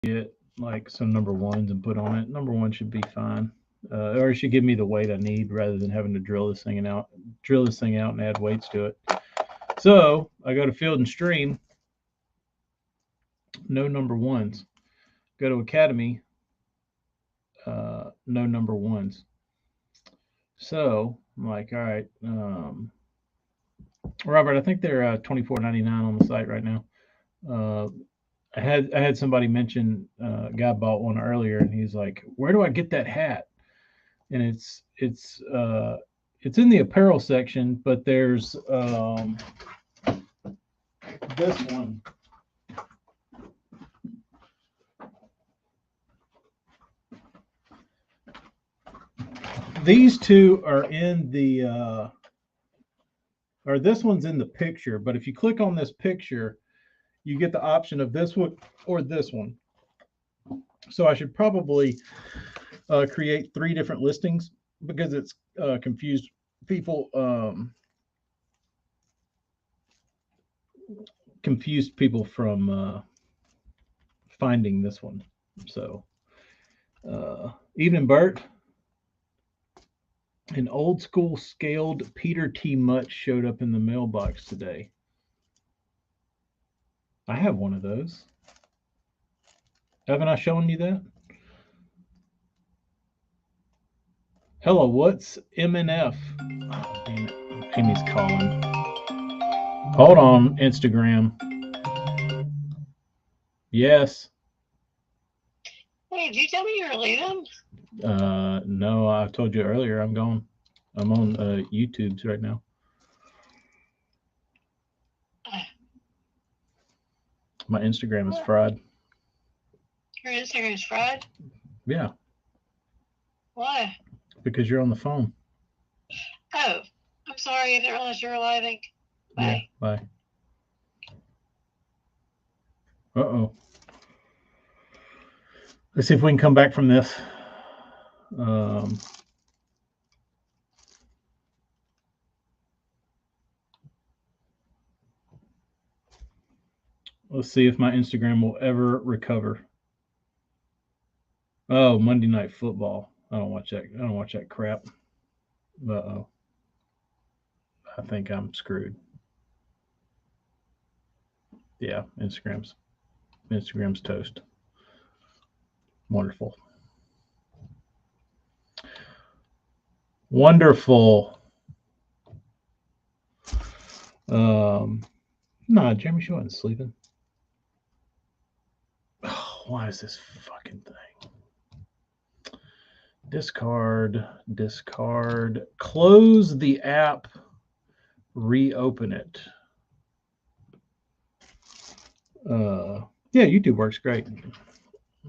get like some number ones and put on it. Number one should be fine. Or it should give me the weight I need rather than having to drill this thing out and add weights to it. So I go to Field and Stream, no number ones. Go to Academy, no number ones. So I'm like, all right, Robert, I think they're $24.99 on the site right now. Uh, I had somebody mention a guy bought one earlier, and he's like, "Where do I get that hat?" And it's in the apparel section, but there's this one. These two are in the or this one's in the picture, but if you click on this picture, you get the option of this one or this one. So I should probably create 3 different listings because it's confused people. Confused people from finding this one. So, evening, Bert. An old school scaled Peter T. Mutt showed up in the mailbox today. I have one of those. Haven't I shown you that? Hello, what's MNF? Oh, damn it. Jimmy's calling. Hold on, Instagram. Yes. Hey, did you tell me you were leaving? No, I told you earlier I'm going. I'm on YouTube's right now. My Instagram is fried. Your Instagram's fried? Yeah. Why? Because you're on the phone. Oh, I'm sorry. I didn't realize you were leaving. Bye. Yeah, bye. Uh-oh. Let's see if we can come back from this. Let's see if my Instagram will ever recover. Oh, Monday Night Football. I don't watch that crap. Uh-oh. I think I'm screwed. Yeah, Instagram's toast. Wonderful. Wonderful. Nah, Jeremy, she wasn't sleeping. Oh, why is this fucking thing? Discard. Close the app. Reopen it. Yeah, YouTube works great.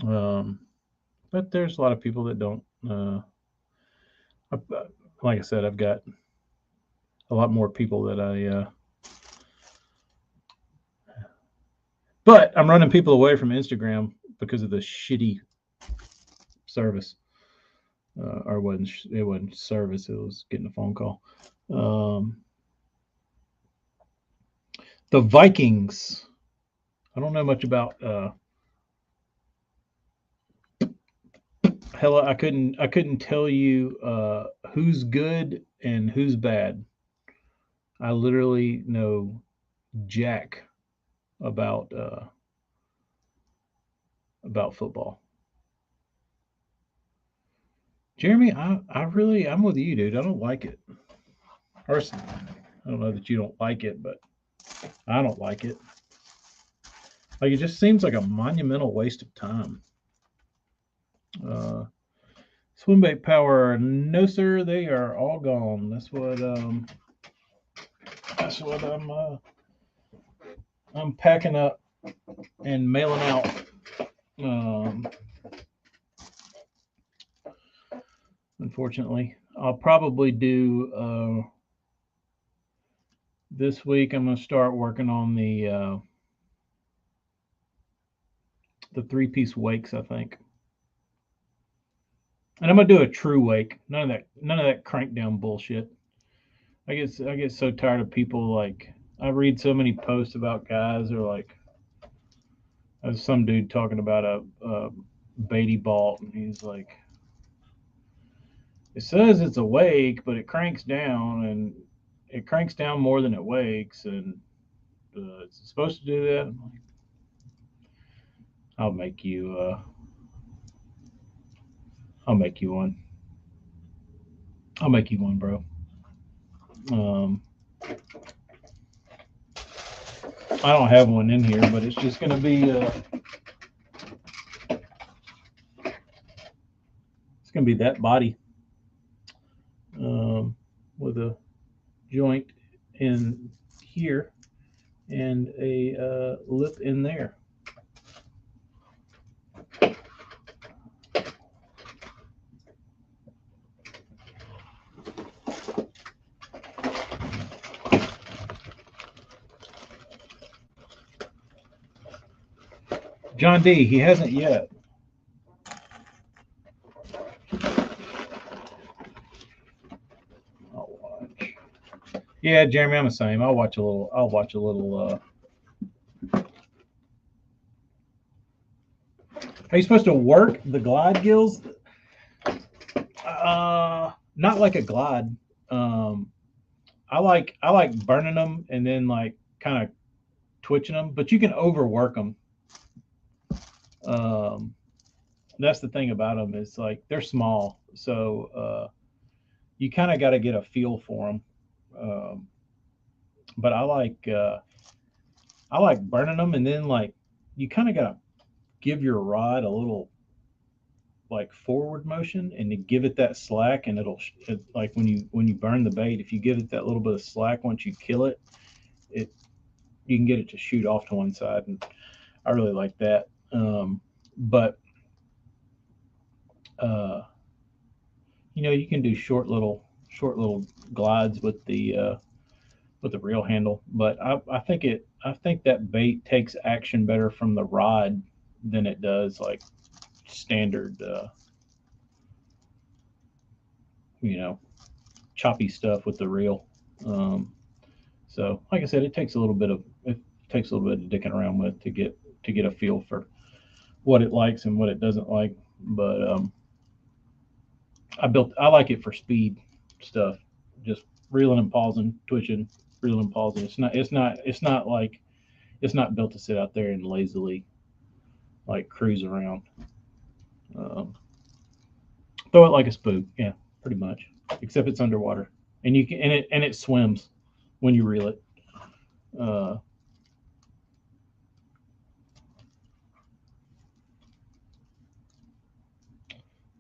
But there's a lot of people that don't. Like I said, I've got a lot more people that I. But I'm running people away from Instagram because of the shitty service. Or it wasn't service. It was getting a phone call. The Vikings. I don't know much about. Hella, I couldn't tell you who's good and who's bad. I literally know jack about football. Jeremy, I'm with you, dude. I don't like it. First, I don't know that you don't like it, but I don't like it. Like it just seems like a monumental waste of time. Swimbait power, no sir, they are all gone. That's what I'm packing up and mailing out. Unfortunately, I'll probably do this week. I'm going to start working on the 3-piece wakes, I think. And I'm gonna do a true wake. None of that crank down bullshit. I get so tired of people like I read so many posts about guys who are like, There's some dude talking about a bait he bought, and he's like, it says it's awake, but it cranks down, and it cranks down more than it wakes, and it's supposed to do that. I'm like, I'll make you. I'll make you one. I'll make you one, bro. Um, I don't have one in here, but it's just gonna be. It's gonna be that body with a joint in here and a lip in there. John D, he hasn't yet. I'll watch. Yeah, Jeremy, I'm the same. I'll watch a little. I'll watch a little. Are you supposed to work the glide gills? Not like a glide. I like burning them and then like kind of twitching them, but you can overwork them. That's the thing about them is like they're small, so you kind of got to get a feel for them. But I like burning them, and then like you kind of got to give your rod a little like forward motion and to give it that slack, and like when you burn the bait, if you give it that little bit of slack once you kill it, you can get it to shoot off to one side, and I really like that. But you can do short little glides with the reel handle, but I think that bait takes action better from the rod than it does like standard choppy stuff with the reel. So like I said, it takes a little bit of dicking around with to get a feel for what it likes and what it doesn't like. But I like it for speed stuff, just reeling and pausing, twitching, reeling and pausing. It's not built to sit out there and lazily like cruise around. Um, Throw it like a spook, yeah, pretty much. Except it's underwater, and you can and it swims when you reel it. Uh,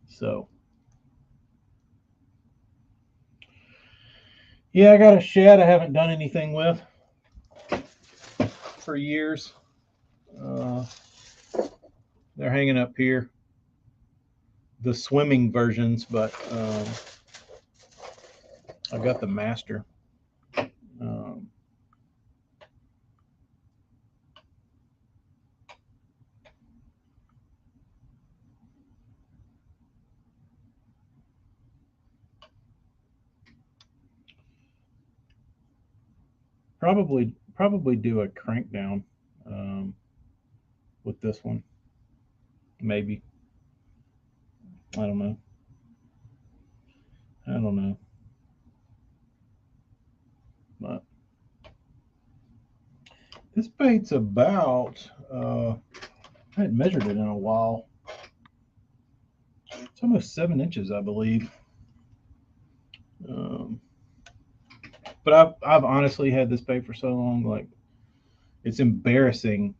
so yeah, I got a shed I haven't done anything with for years. Uh, they're hanging up here, the swimming versions, but I got the master. Um, probably do a crank down with this one. Maybe. I don't know. I don't know. But this bait's about I hadn't measured it in a while. It's almost 7 inches, I believe. Um, but I've honestly had this bait for so long, like it's embarrassing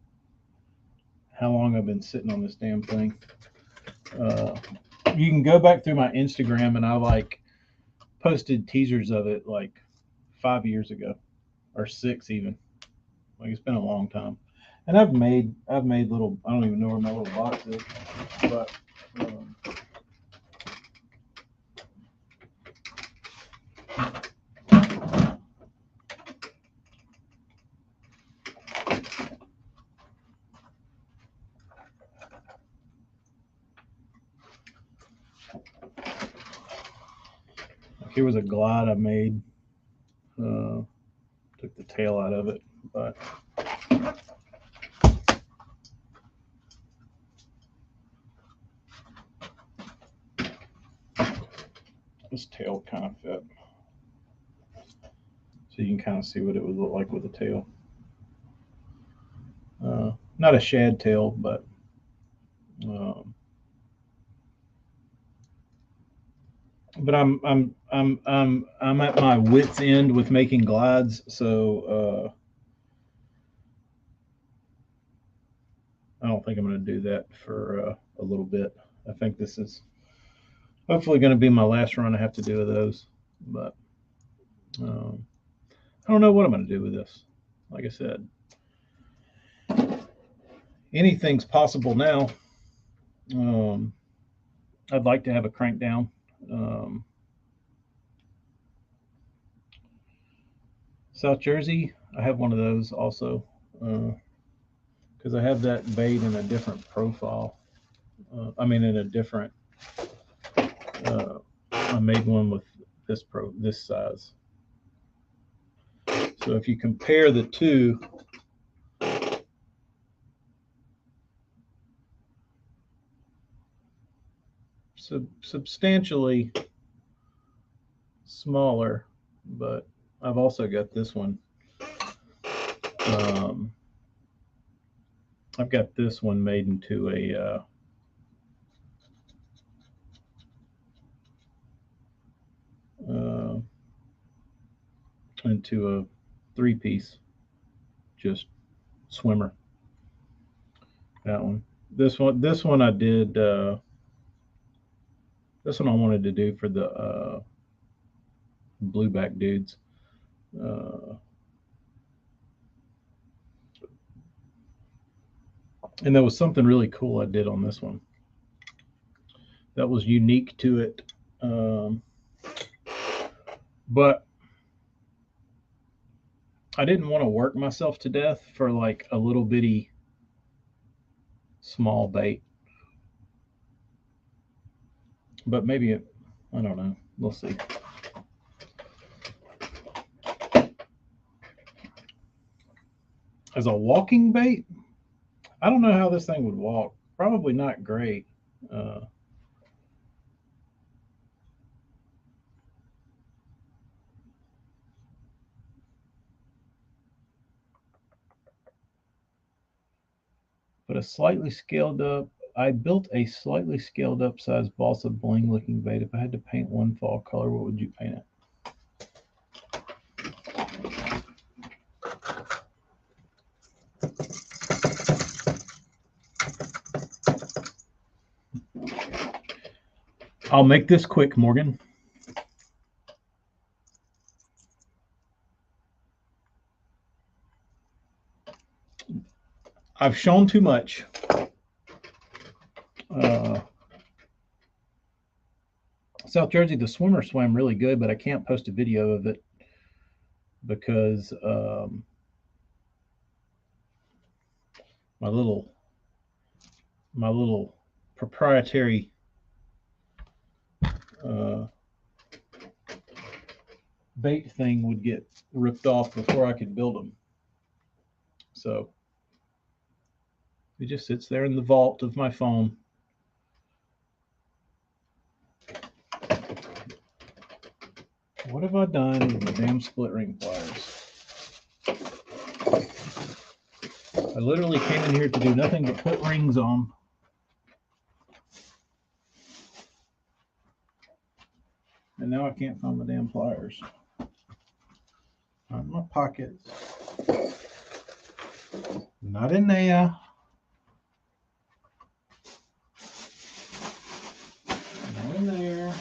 how long I've been sitting on this damn thing. Uh, you can go back through my Instagram, and I like posted teasers of it like 5 years ago or 6 even. Like it's been a long time. And I've made little, I don't even know where my little box is, but here was a glide I made. Took the tail out of it, but this tail kind of fit. So you can kind of see what it would look like with a tail. Not a shad tail, but I'm at my wit's end with making glides, so I don't think I'm going to do that for a little bit. I think this is hopefully going to be my last run I have to do with those, but I don't know what I'm going to do with this. Like I said, anything's possible now. I'd like to have a crank down. South Jersey, I have one of those also because I have that bait in a different profile. I mean, in a different. I made one with this size. So if you compare the two, substantially smaller, but I've also got this one. I've got this one made into a three-piece, just swimmer. That one. This one I did. This one I wanted to do for the blueback dudes. And there was something really cool I did on this one that was unique to it. But I didn't want to work myself to death for like a little bitty small bait. But maybe I don't know. We'll see. As a walking bait, I don't know how this thing would walk. Probably not great. But a slightly scaled up, I built a slightly scaled up size balsa bling looking bait. If I had to paint one fall color, what would you paint it? I'll make this quick, Morgan. I've shown too much. South Jersey, the swimmer swam really good, but I can't post a video of it because my little proprietary bait thing would get ripped off before I could build them. So it just sits there in the vault of my phone. What have I done with the damn split ring pliers? I literally came in here to do nothing but put rings on. And now I can't find my damn pliers. Not in my pockets. Not in there. Not in there.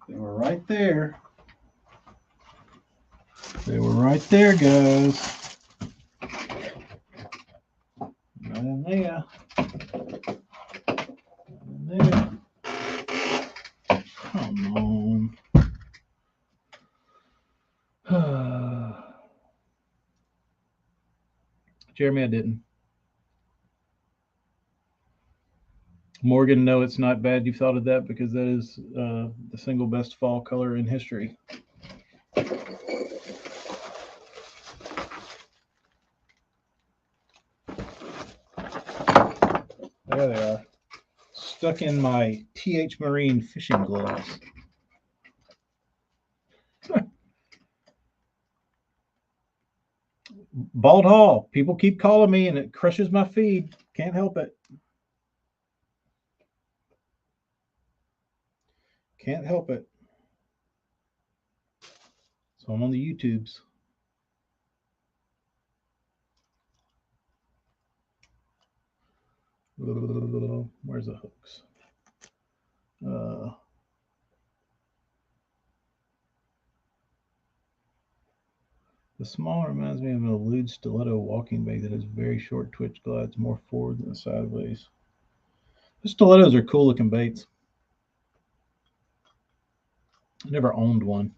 They were right there. They were right there, guys. Not in there. Not in there. Come on. Jeremy, I didn't. Morgan, no, it's not bad you thought of that because that is the single best fall color in history. There they are. Stuck in my TH Marine fishing gloves. Bald Hall. People keep calling me and it crushes my feed. Can't help it. Can't help it. So I'm on the YouTubes. Where's the hooks? The small reminds me of an elude stiletto walking bait that has very short twitch glides more forward than sideways. The stilettos are cool looking baits. I never owned one.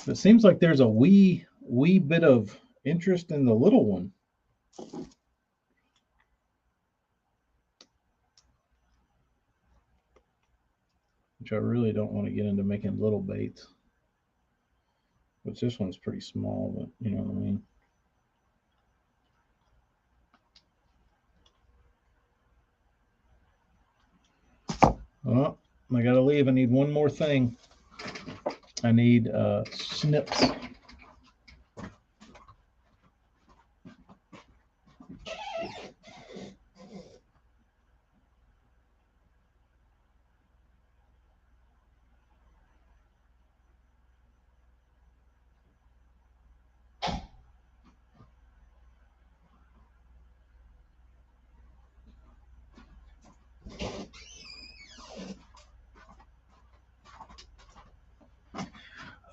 It seems like there's a wee bit of interest in the little one. Which I really don't want to get into making little baits. Which this one's pretty small, but you know what I mean. Oh, I gotta leave. I need one more thing. I need snips.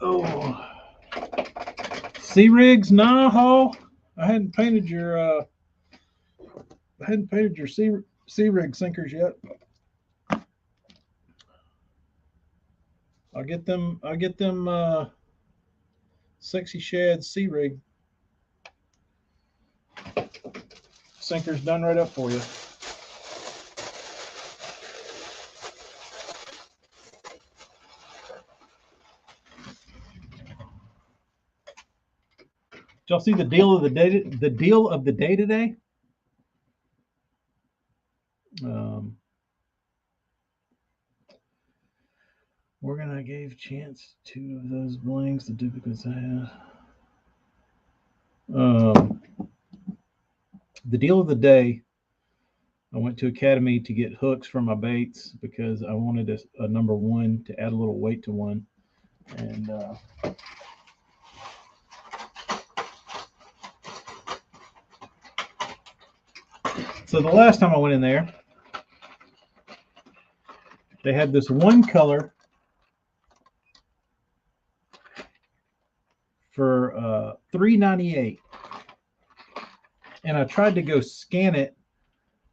Oh, sea rigs, nah, Hall. I hadn't painted your sea rig sinkers yet. I'll get them. Sexy Shad sea rig sinkers done right up for you. Did y'all see the deal of the day? The deal of the day today. Morgan, I gave Chance 2 of those blanks, the duplicates I had. The deal of the day, I went to Academy to get hooks for my baits because I wanted a number one to add a little weight to one. And so the last time I went in there, they had this one color for $3.98, and I tried to go scan it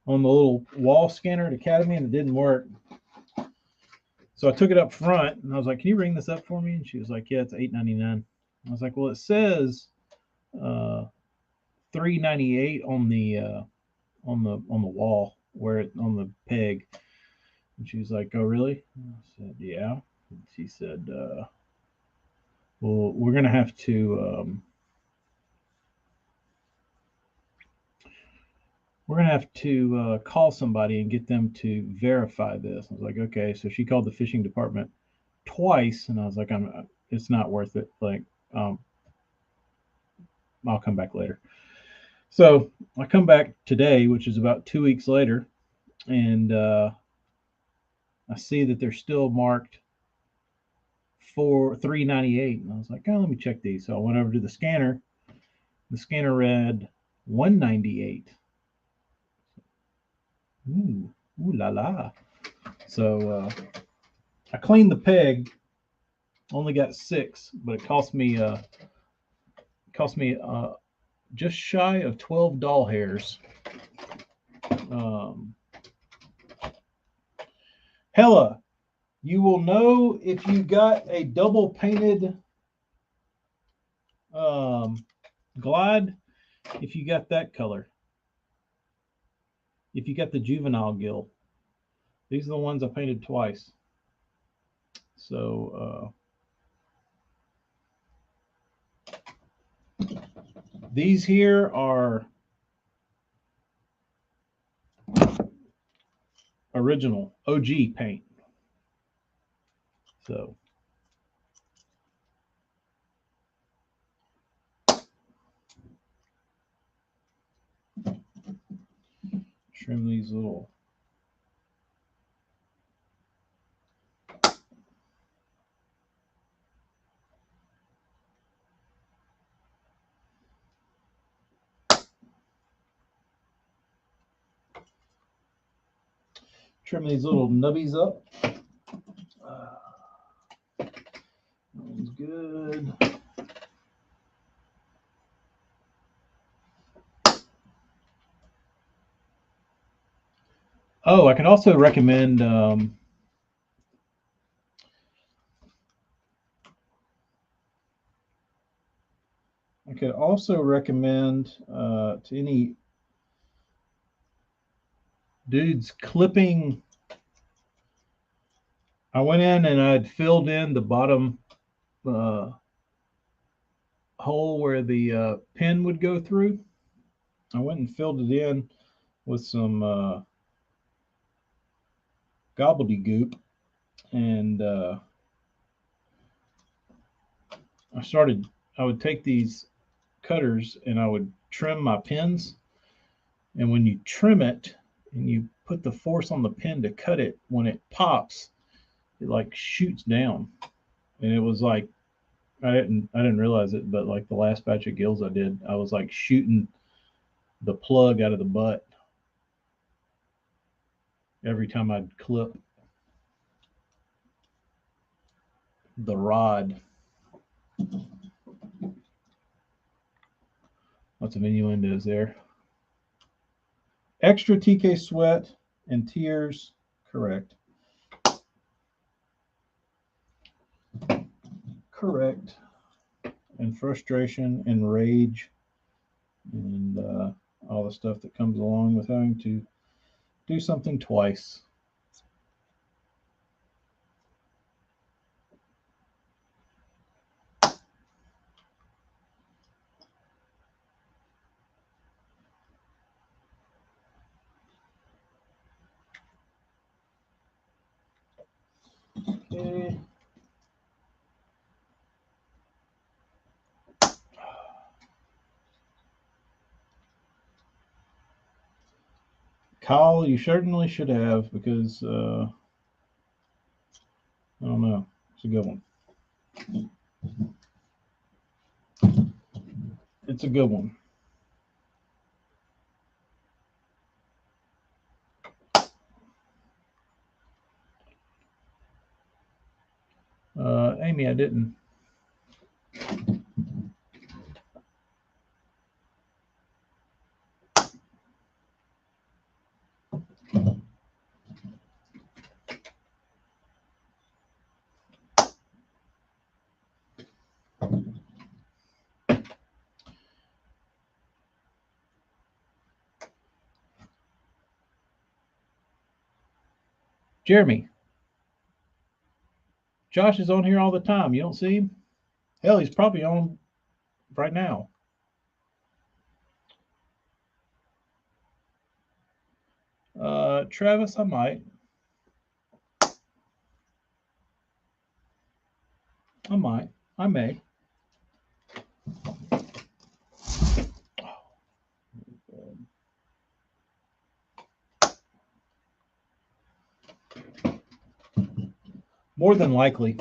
on the little wall scanner at Academy, and it didn't work. So I took it up front, and I was like, "Can you ring this up for me?" And she was like, "Yeah, it's $8.99." I was like, "Well, it says $3.98 on the wall where it on the peg." And she was like, "Oh, really?" I said, "Yeah." And she said, "Well, we're gonna have to call somebody and get them to verify this." I was like, "Okay." So she called the fishing department twice, and I was like, it's not worth it. Like, I'll come back later." So I come back today, which is about 2 weeks later, and I see that they're still marked for $3.98, and I was like, "Oh, let me check these." So I went over to the scanner. The scanner read $1.98. Ooh la la. So I cleaned the peg. Only got 6, but it cost me just shy of 12 doll hairs. Hella, you will know if you got a double painted glide if you got that color. If you got the juvenile gill. These are the ones I painted twice. So these here are original OG paint. So trim these little nubbies up. That one's good. Oh, I can also recommend to any dudes clipping. I went in and I'd filled in the bottom hole where the pin would go through. I went and filled it in with some gobbledygook, and I would take these cutters and I would trim my pins. And when you trim it and you put the force on the pin to cut it, when it pops, it like shoots down. And it was like I didn't realize it, but like the last batch of gills I did, I was like shooting the plug out of the butt every time I'd clip the rod. Lots of innuendos there. Extra TK sweat and tears, correct. Correct. And frustration and rage and all the stuff that comes along with having to do something twice. Okay. Kyle, you certainly should have, because I don't know. It's a good one. It's a good one. Amy, I didn't. Jeremy. Josh is on here all the time. You don't see him? Hell, he's probably on right now. Travis, I might. I may. More than likely.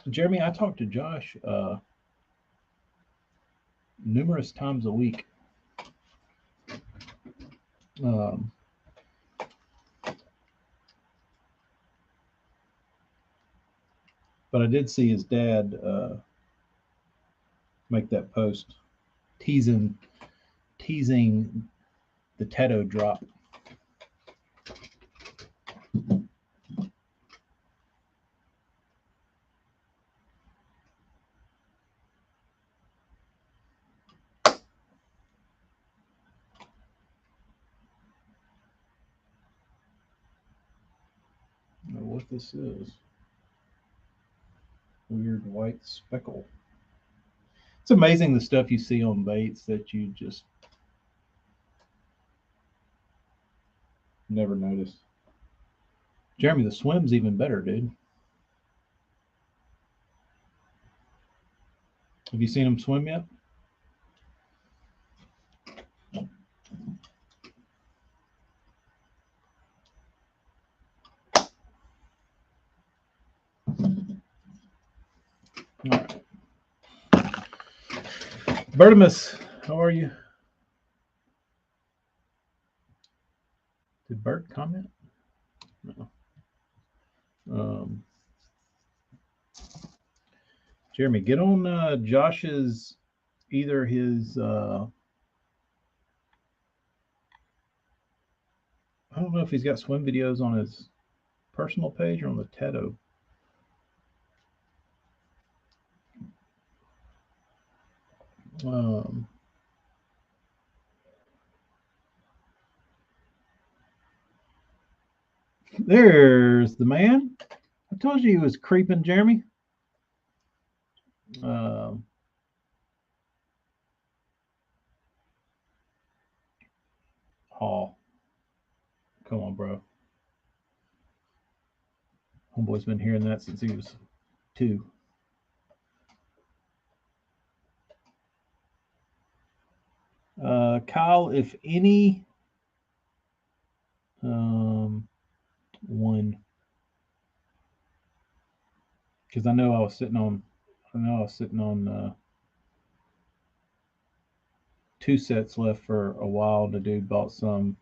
Jeremy, I talk to Josh numerous times a week. But I did see his dad make that post teasing the Teto drop. I don't know what this is. Weird white speckle. It's amazing the stuff you see on baits that you just never notice. Jeremy, the swim's even better, dude. Have you seen him swim yet? All right. Bertimus, how are you? Did Bert comment? No. Jeremy, get on Josh's, either his, I don't know if he's got swim videos on his personal page or on the Tato. There's the man. I told you he was creeping, Jeremy. Hall. Come on, bro. Homeboy's been hearing that since he was 2. Kyle, if any, one, because I know I was sitting on 2 sets left for a while. The dude bought some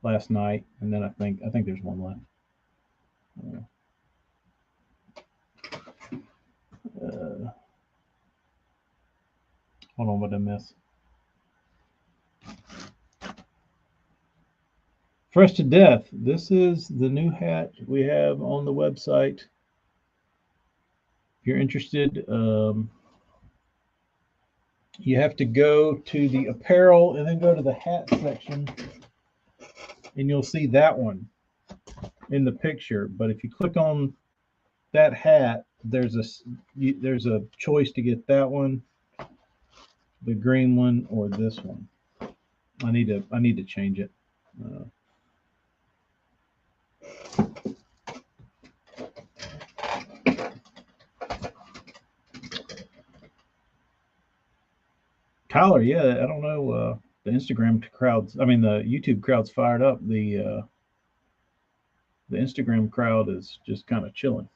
last night, and then I think there's one left. Hold on, what did I miss? Fresh to Death. This is the new hat we have on the website. If you're interested, you have to go to the apparel and then go to the hat section, and you'll see that one in the picture. But if you click on that hat, there's a choice to get that one, the green one, or this one. I need to change it. Tyler, yeah, I don't know. The Instagram crowds, I mean, the YouTube crowd's fired up. The Instagram crowd is just kind of chilling.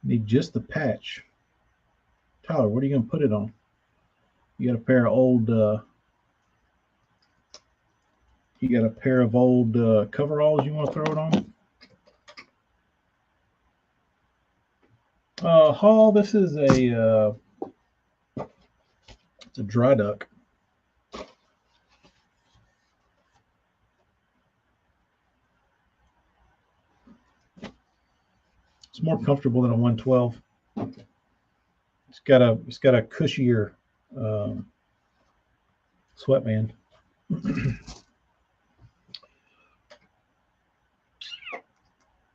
Need just the patch. Tyler, what are you going to put it on? You got a pair of old coveralls you want to throw it on? Hall, this is it's a dry duck. It's more comfortable than a 112. It's got a cushier sweatband.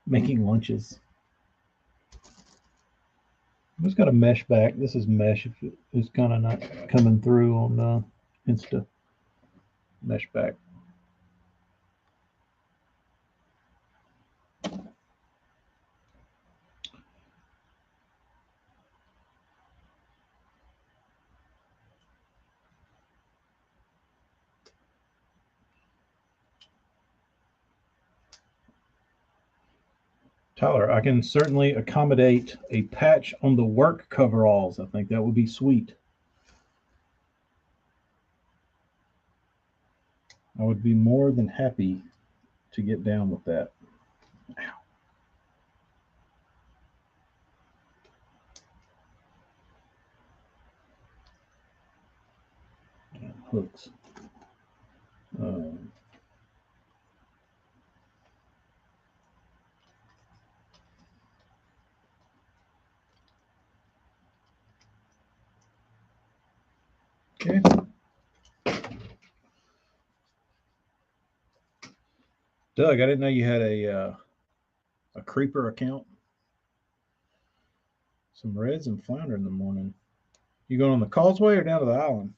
Making lunches. It's got a mesh back. This is mesh. If it's kind of not coming through on Insta. Mesh back. Tyler, I can certainly accommodate a patch on the work coveralls. I think that would be sweet. I would be more than happy to get down with that. Ow. Hooks. Okay. Doug, I didn't know you had a creeper account. Some reds and flounder in the morning. You going on the causeway or down to the island?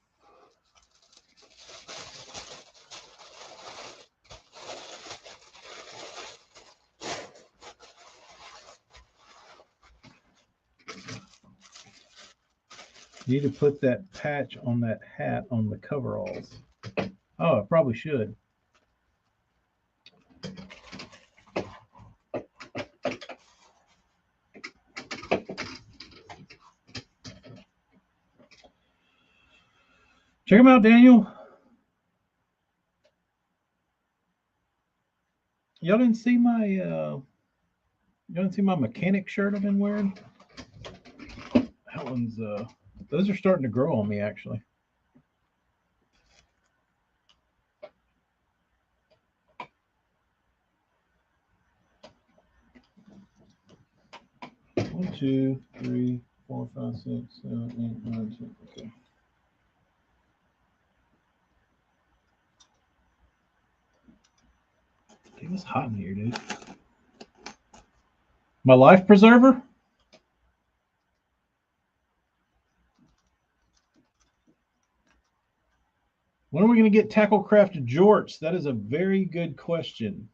You need to put that patch on that hat on the coveralls. Oh, I probably should. Check them out, Daniel. Y'all didn't see my mechanic shirt I've been wearing? That one's those are starting to grow on me actually. One, two, three, 4, 5, 6, 7, 8, 9, 10. Okay. Dude, it's hot in here, dude. My life preserver? When are we going to get Tacklecraft jorts? That is a very good question.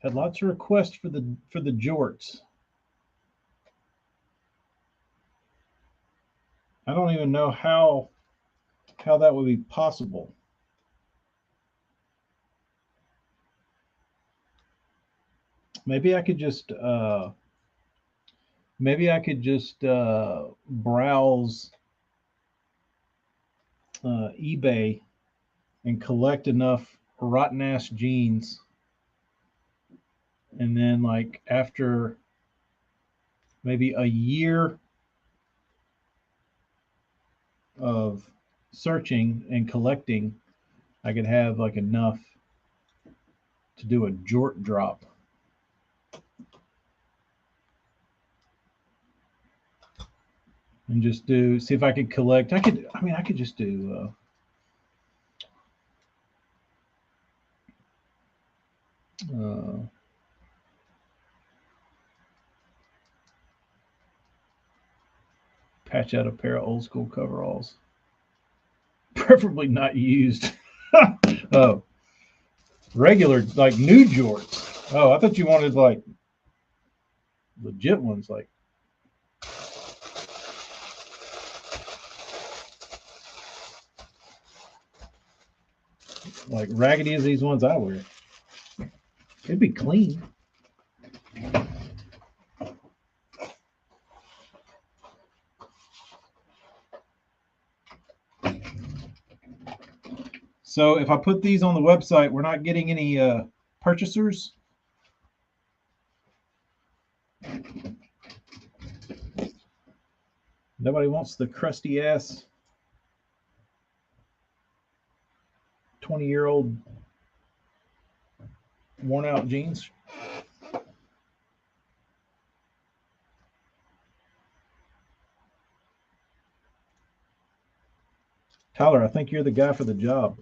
Had lots of requests for the jorts. I don't even know how that would be possible. Maybe I could just browse eBay and collect enough rotten ass jeans, and then like after maybe a year of searching and collecting, I could have like enough to do a jort drop. And just see if I could collect. I could just do patch out a pair of old school coveralls, preferably not used. Oh, regular like new jorts. Oh, I thought you wanted like legit ones, like raggedy as these ones I wear. It'd be clean. So if I put these on the website, we're not getting any purchasers. Nobody wants the crusty ass 20-year-old worn out jeans. Tyler, I think you're the guy for the job.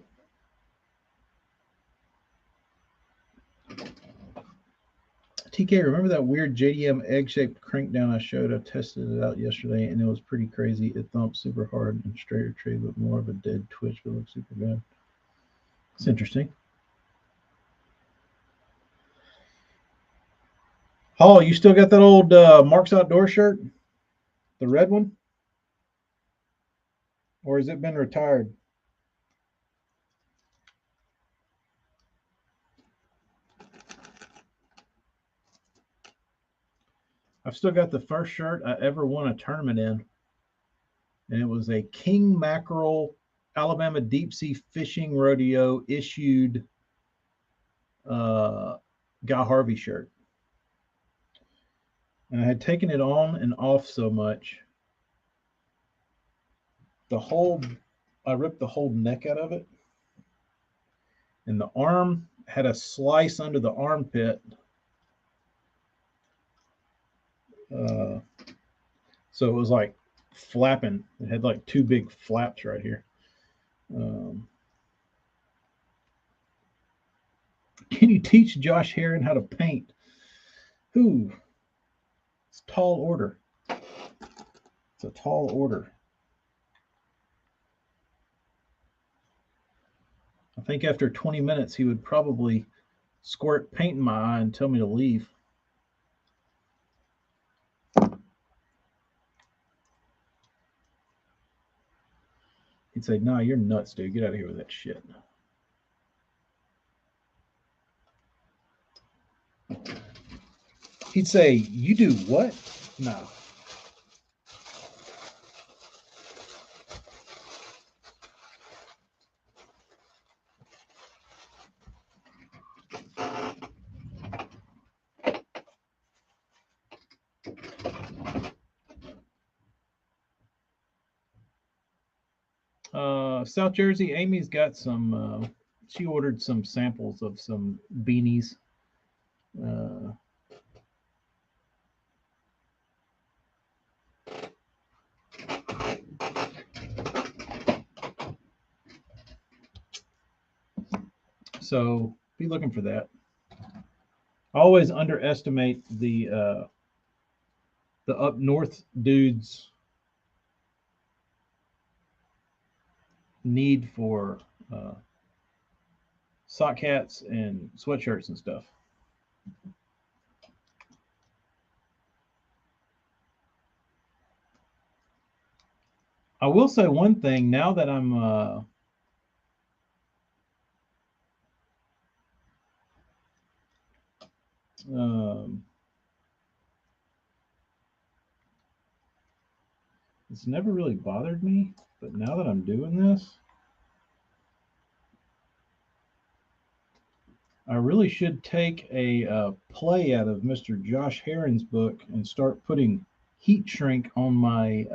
TK, remember that weird JDM egg-shaped crank down I showed? I tested it out yesterday, and it was pretty crazy. It thumps super hard and straight retrieve, but more of a dead twitch, but looks super good. It's interesting. Hall, you still got that old Mark's Outdoor shirt? The red one? Or has it been retired? I've still got the first shirt I ever won a tournament in. And it was a king mackerel Alabama deep sea fishing rodeo issued Guy Harvey shirt. And I had taken it on and off so much. I ripped the whole neck out of it. And the arm had a slice under the armpit. So it was like flapping. It had like two big flaps right here. Can you teach Josh Heron how to paint? Who? It's a tall order. It's a tall order. I think after 20 minutes, he would probably squirt paint in my eye and tell me to leave. He'd say, "Nah, you're nuts, dude. Get out of here with that shit." He'd say, "You do what?" No. South Jersey, Amy's got some. She ordered some samples of some beanies. Uh, so be looking for that. I always underestimate the up north dudes' need for sock hats and sweatshirts and stuff. I will say one thing now that I'm it's never really bothered me, but now that I'm doing this, I really should take a play out of Mr. Josh Heron's book and start putting heat shrink on my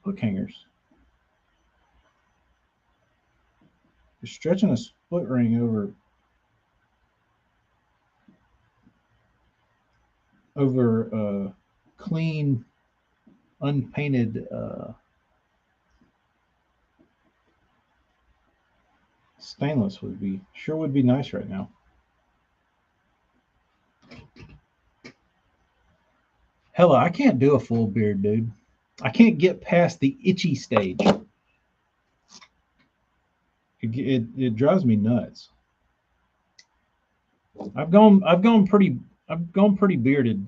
hook hangers. You're stretching a split ring over clean, unpainted stainless would be nice right now. Hella, I can't do a full beard, dude. I can't get past the itchy stage. It drives me nuts. I've gone pretty bearded.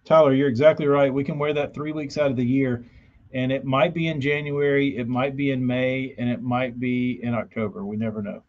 Tyler, you're exactly right. We can wear that 3 weeks out of the year, and it might be in January, it might be in May, and it might be in October. We never know.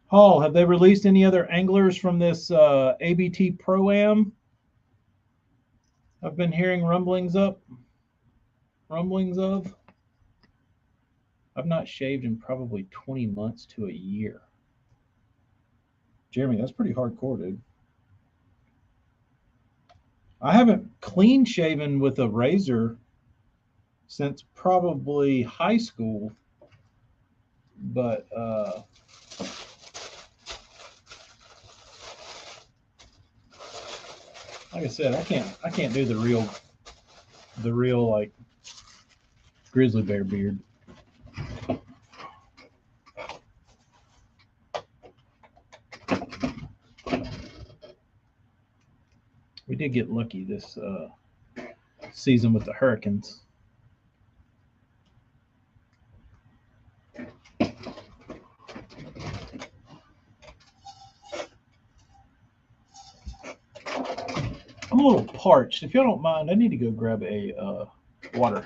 Hall, have they released any other anglers from this ABT Pro-Am? I've been hearing rumblings of. I've not shaved in probably 20 months to a year. Jeremy, that's pretty hardcore, dude. I haven't clean shaven with a razor since probably high school, but like I said, I can't do the real like grizzly bear beard. We did get lucky this season with the hurricanes. I'm a little parched. If y'all don't mind, I need to go grab a water.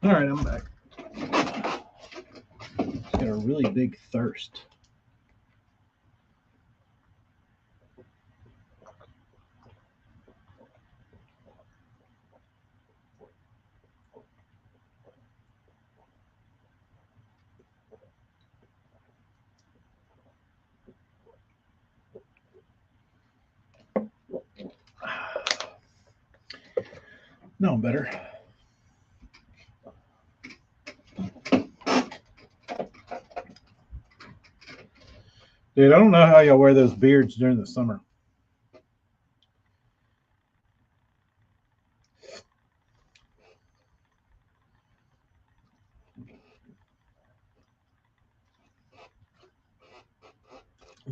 All right, I'm back. Got a really big thirst. No, I'm better. Dude, I don't know how y'all wear those beards during the summer.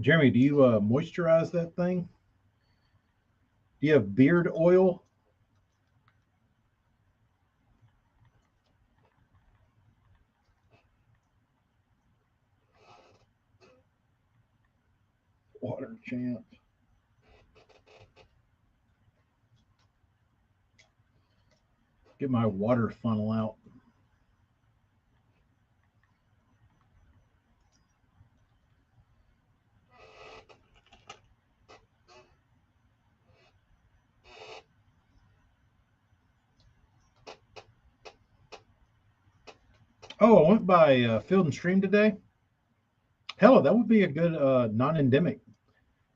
Jeremy, do you moisturize that thing? Do you have beard oil? Water champ. Get my water funnel out. Oh, I went by Field and Stream today. Hell, that would be a good non-endemic.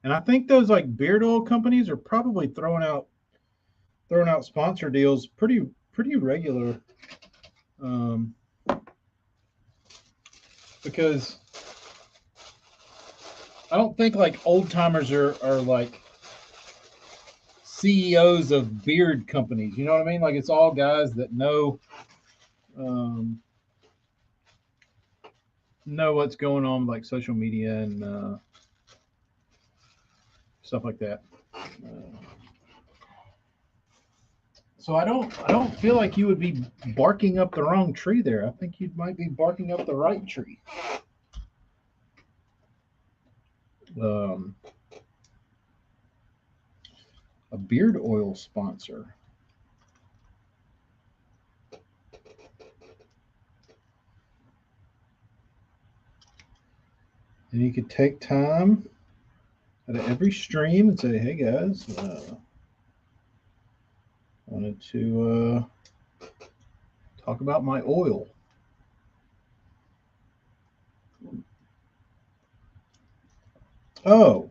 And I think those like beard oil companies are probably throwing out sponsor deals pretty regular. Um, because I don't think like old timers are like CEOs of beard companies. You know what I mean? Like it's all guys that um, know what's going on with like social media and stuff like that. So I don't feel like you would be barking up the wrong tree there. I think you might be barking up the right tree. Um, a beard oil sponsor. And you could take time out of every stream and say, "Hey guys, wanted to talk about my oil." Oh,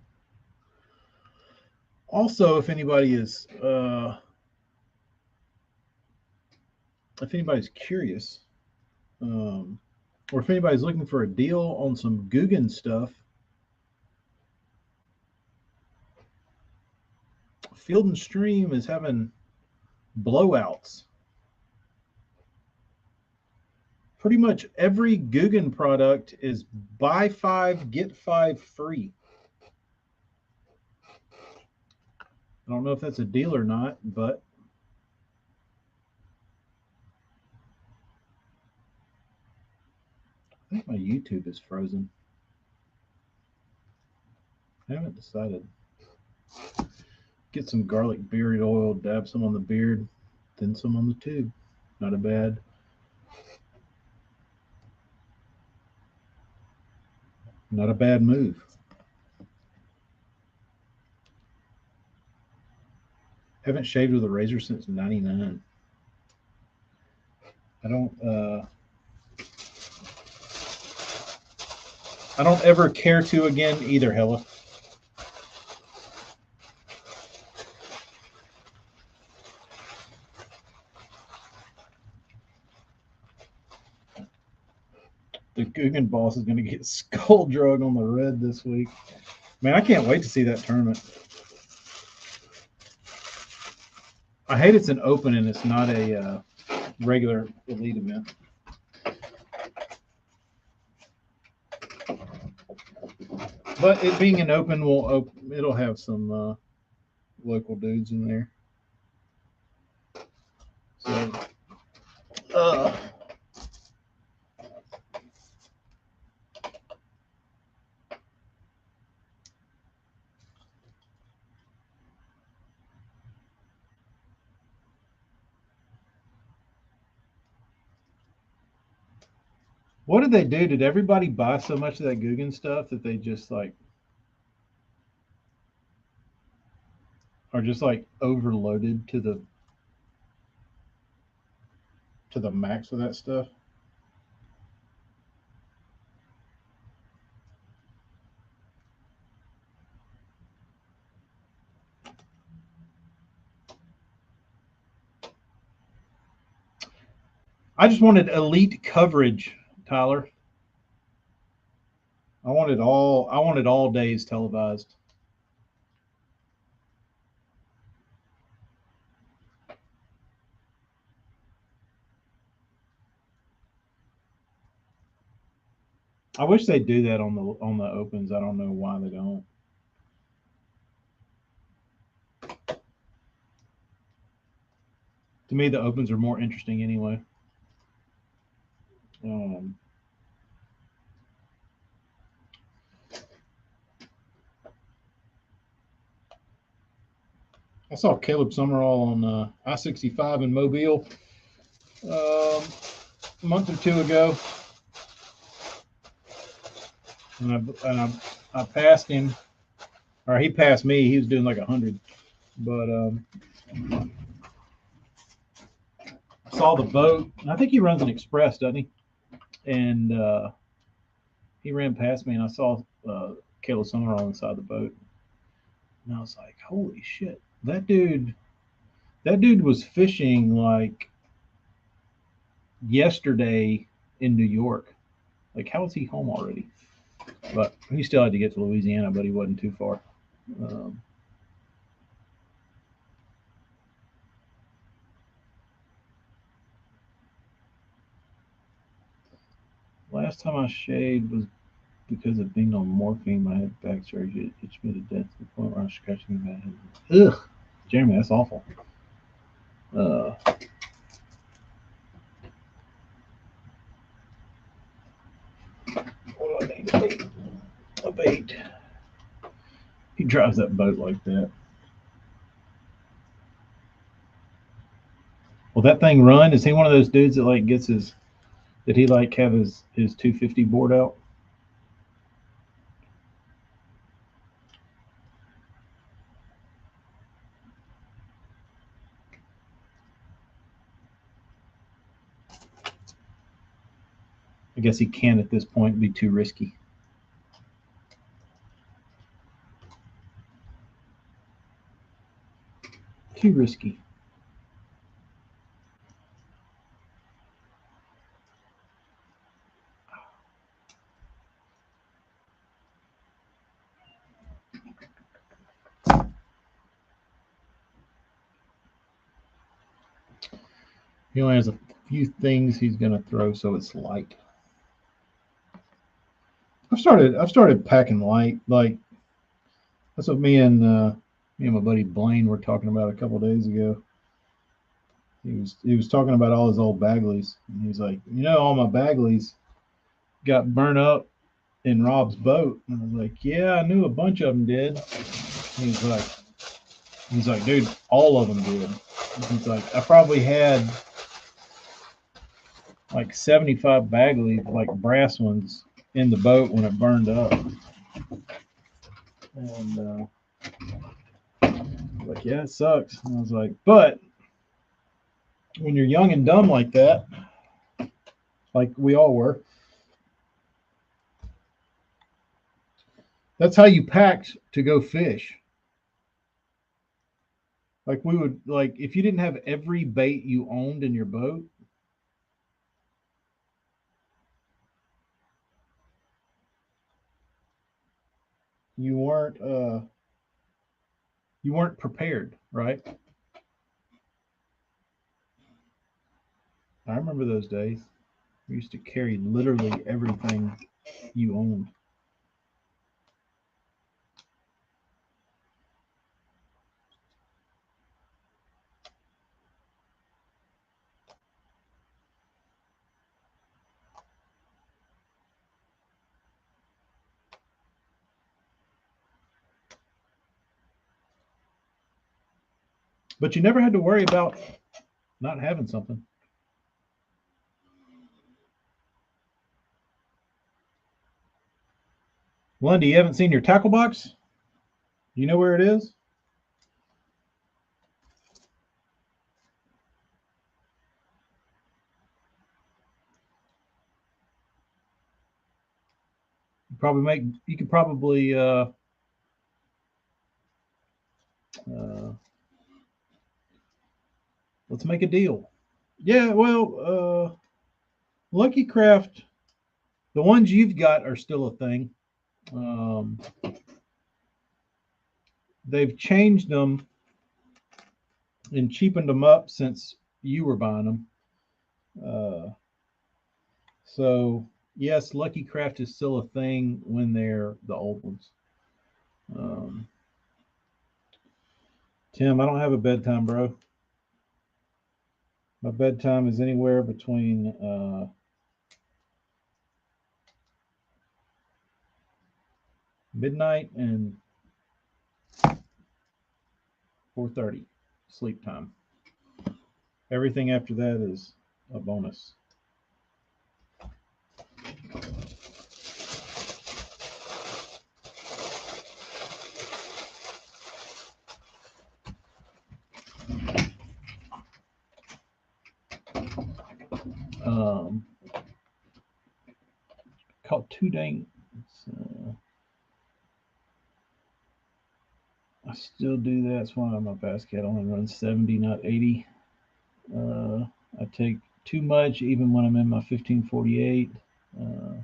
also, if anybody's curious, um, or if anybody's looking for a deal on some Guggen stuff, Field and Stream is having blowouts. Pretty much every Guggen product is buy five, get five free. I don't know if that's a deal or not, but I think my YouTube is frozen. I haven't decided. Get some garlic beard oil, dab some on the beard, then some on the tube. Not a bad move. Haven't shaved with a razor since '99. I don't I don't ever care to again either, Hella. The Guggen boss is going to get skull drug on the red this week. Man, I can't wait to see that tournament. I hate it's an open and it's not a regular elite event. But it being an open it'll have some local dudes in there. So, uh, What did they do? Did everybody buy so much of that Guggen stuff that they just like are just like overloaded to the max of that stuff? I just wanted elite coverage, Tyler. I wanted all days televised. I wish they'd do that on the opens. I don't know why they don't. To me, the opens are more interesting anyway. Um, I saw Caleb Summerall on I-65 in Mobile a month or two ago, and I passed him, or he passed me. He was doing like 100, but I saw the boat. I think he runs an express, doesn't he? And he ran past me, and I saw Caleb Summerall inside the boat, and I was like, "Holy shit, that dude!" That dude was fishing like yesterday in New York. Like, how is he home already? But he still had to get to Louisiana, but he wasn't too far. Um, Last time I shaved was because of being on morphine. I had back surgery. It itched me to death to the point where I was scratching my head. Ugh, Jeremy, that's awful. Uh, what do I need? A bait. He drives that boat like that. Will that thing run? Is he one of those dudes that like gets his? Did he like have his 250 board out? I guess he can at this point, be too risky. Too risky. He only has a few things he's gonna throw, so it's light. I've started packing light. Like that's what me and my buddy Blaine were talking about a couple of days ago. He was talking about all his old Bagleys, and he's like, all my Bagleys got burnt up in Rob's boat. And I was like, yeah, I knew a bunch of them did. And he's like, dude, all of them did. And he's like, I probably had like 75 Bagleys, like brass ones, in the boat when it burned up. And like, yeah, it sucks. And I was like, but when you're young and dumb like that, like we all were, that's how you packed to go fish. Like we would like if you didn't have every bait you owned in your boat, you weren't you weren't prepared, right? I remember those days. We used to carry literally everything you owned. But you never had to worry about not having something. Lundy, you haven't seen your tackle box? Do you know where it is? You could probably let's make a deal. Yeah, well, Lucky Craft, the ones you've got are still a thing. Um, they've changed them and cheapened them up since you were buying them. So yes, Lucky Craft is still a thing when they're the old ones. Um, Tim, I don't have a bedtime, bro. My bedtime is anywhere between midnight and 4:30 sleep time. Everything after that is a bonus. Um, Caught two dang. I still do that. That's why my basket only runs 70, not 80. I take too much even when I'm in my 1548. Uh,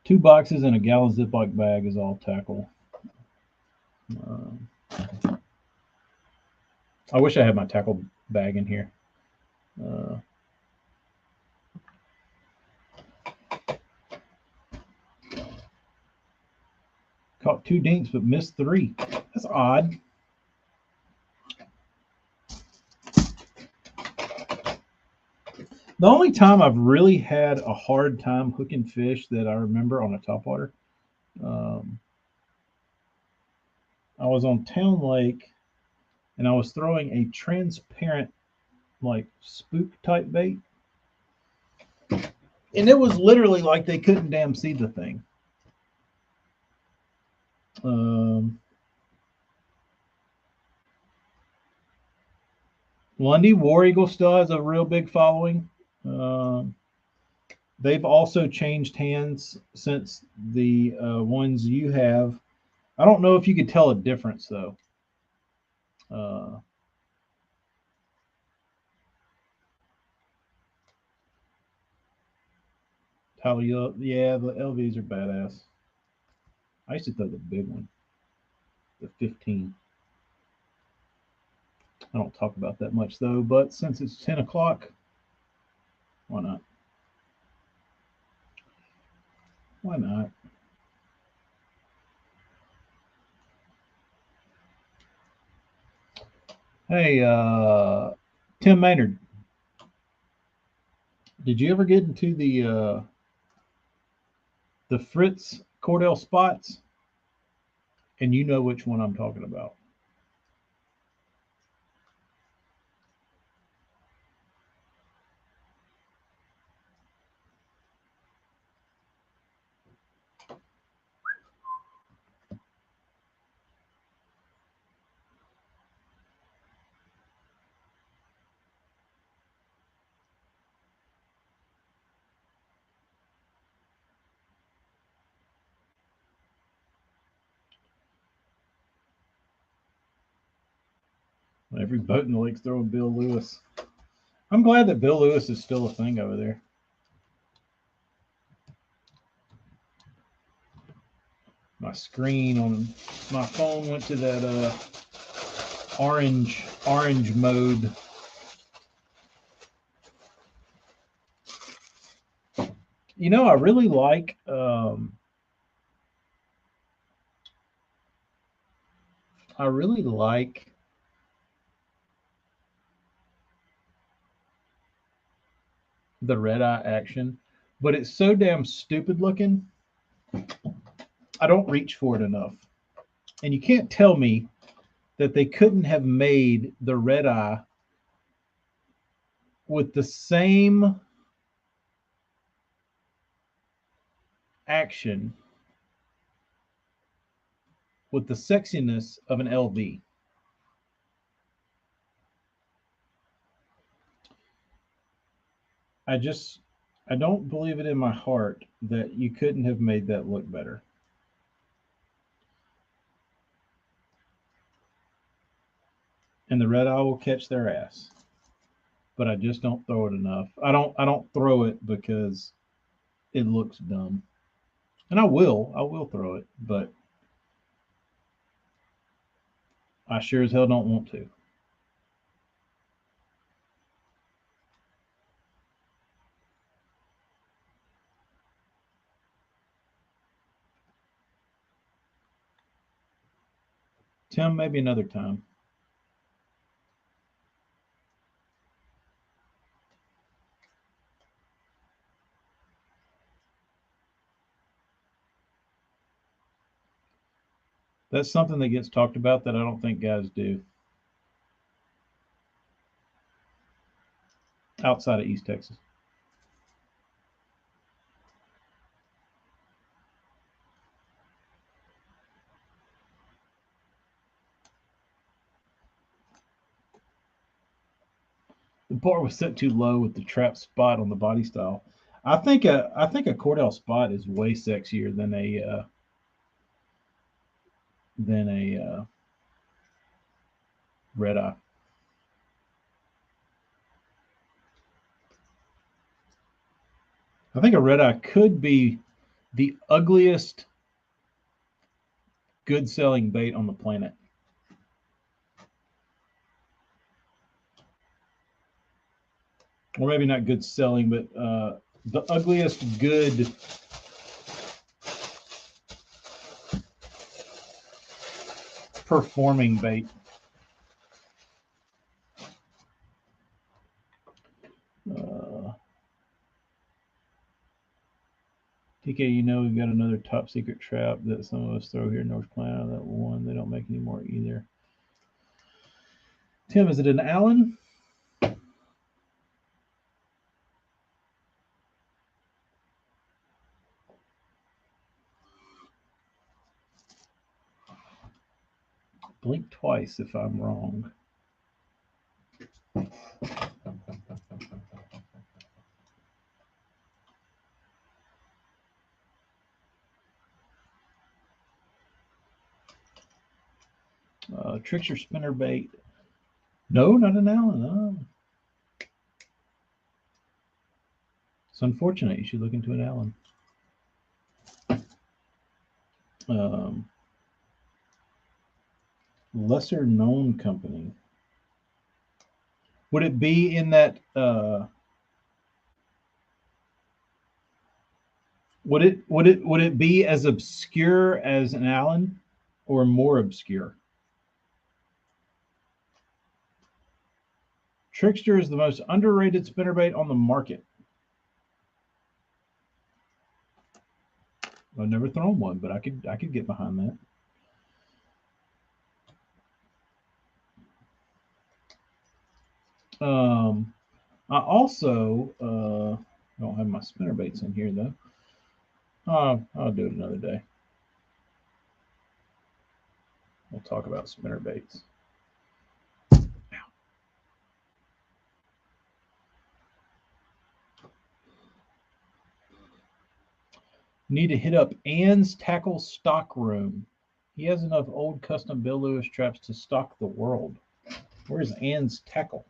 2 boxes and a gallon Ziploc bag is all tackle. Um, I wish I had my tackle bag in here. Uh, Caught 2 dinks but missed 3. That's odd. The only time I've really had a hard time hooking fish that I remember on a topwater, um, I was on Town Lake and I was throwing a transparent, like spook type bait, and it was literally like they couldn't damn see the thing. Lundy War Eagle still has a real big following. Um, they've also changed hands since the ones you have. I don't know if you could tell a difference though. Uh, Tyler, yeah, the LVs are badass. I used to throw the big one, the 15. I don't talk about that much though, but since it's 10 o'clock, why not? Why not? Hey, Tim Maynard, did you ever get into the Fritz Cordell spots? And you know which one I'm talking about. Every boat in the lake's throwing Bill Lewis. I'm glad that Bill Lewis is still a thing over there. My screen on my phone went to that orange mode. You know, I really like I really like the red eye action, but it's so damn stupid looking. I don't reach for it enough. And you can't tell me that they couldn't have made the red eye with the same action with the sexiness of an LV. I don't believe it in my heart that you couldn't have made that look better. And the red eye will catch their ass. But I just don't throw it enough. I don't throw it because it looks dumb. And I will throw it, but I sure as hell don't want to. Tim, maybe another time. That's something that gets talked about that I don't think guys do outside of East Texas. The bar was set too low with the trap spot on the body style. I think a Cordell spot is way sexier than a red eye. I think a red eye could be the ugliest good selling bait on the planet. Or maybe not good selling, but the ugliest good performing bait. TK, you know we've got another top secret trap that some of us throw here in North Carolina. That one, they don't make anymore either. Tim, is it an Allen? Blink twice if I'm wrong. Trickster spinner bait. No, not an Allen. Oh. It's unfortunate. You should look into an Allen. Lesser known company. Would it be in that? Would it be as obscure as an Allen, or more obscure? Trickster is the most underrated spinnerbait on the market. I've never thrown one, but I could get behind that. I also don't have my spinnerbaits in here though. I'll do it another day. We'll talk about spinnerbaits. Need to hit up Ann's tackle stock room. He has enough old custom Bill Lewis traps to stock the world. Where's Ann's tackle?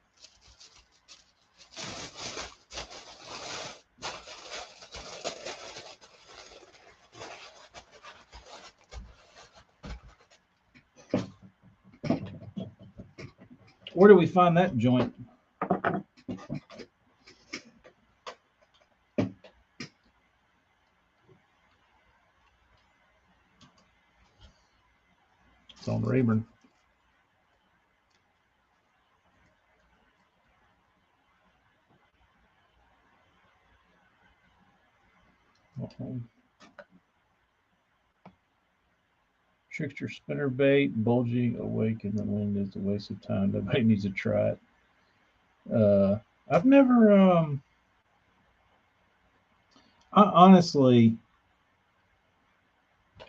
Where do we find that joint? It's on Rayburn. Trickster spinnerbait, bulging, awake in the wind is a waste of time. Nobody needs to try it. I've never, I honestly,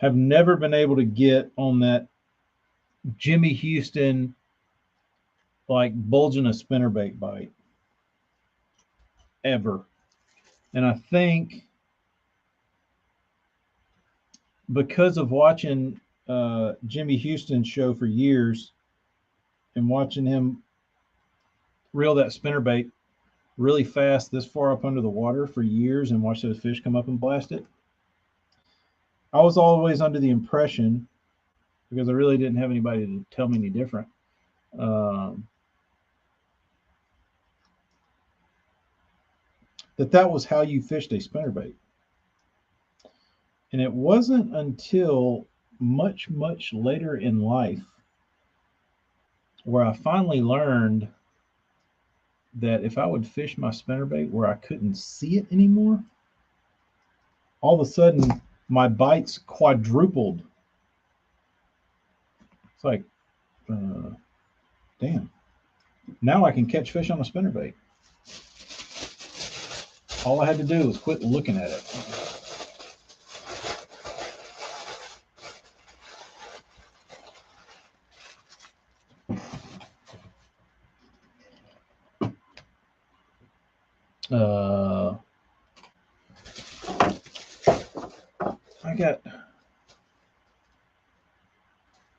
have never been able to get on that Jimmy Houston, like bulging a spinnerbait bite ever. And I think because of watching Jimmy Houston's show for years and watching him reel that spinnerbait really fast this far up under the water for years and watch those fish come up and blast it, I was always under the impression, because I really didn't have anybody to tell me any different, um, that was how you fished a spinnerbait. And it wasn't until much, much later in life where I finally learned that if I would fish my spinnerbait where I couldn't see it anymore, all of a sudden my bites quadrupled. It's like, damn, now I can catch fish on a spinnerbait. All I had to do was quit looking at it.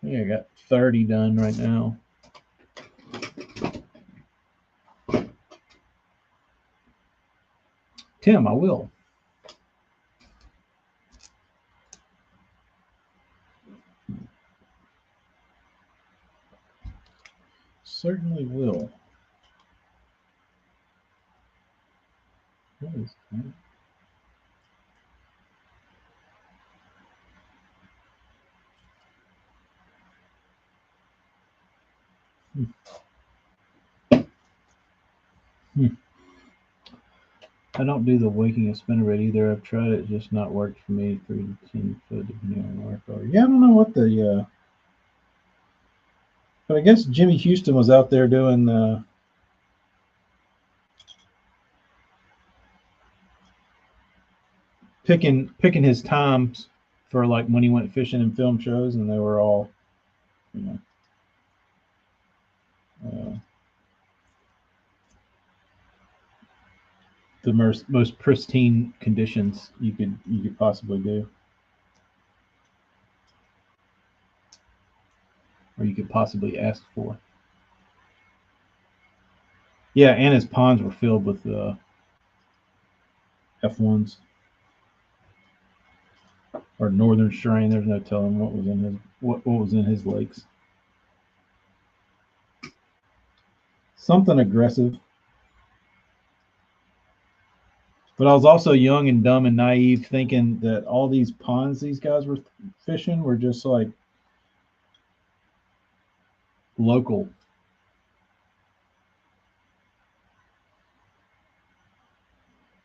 I got 30 done right now. Tim, I will. Certainly will. What is that? I don't do the waking a spinnerbait either. I've tried it, just not worked for me. 3 to 10 foot depending on work. Or yeah, I don't know what the. But I guess Jimmy Houston was out there doing picking his times for like when he went fishing in film shows, and they were all, you know, the most pristine conditions you could possibly do, or you could possibly ask for. Yeah, and his ponds were filled with F1s or northern strain. There's no telling what was in his lakes. Something aggressive. But I was also young and dumb and naive, thinking that all these ponds these guys were fishing were just like local.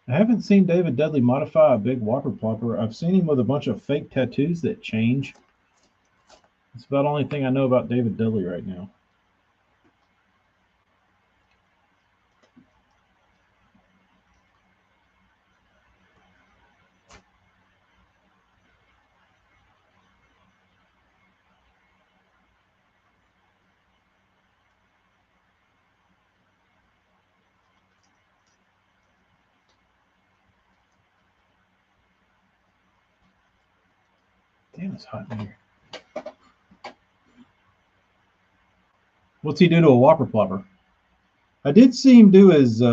I haven't seen David Dudley modify a big whopper plopper. I've seen him with a bunch of fake tattoos that change. It's about the only thing I know about David Dudley right now. Damn, it's hot in here. What's he do to a whopper plopper? I did see him do his. He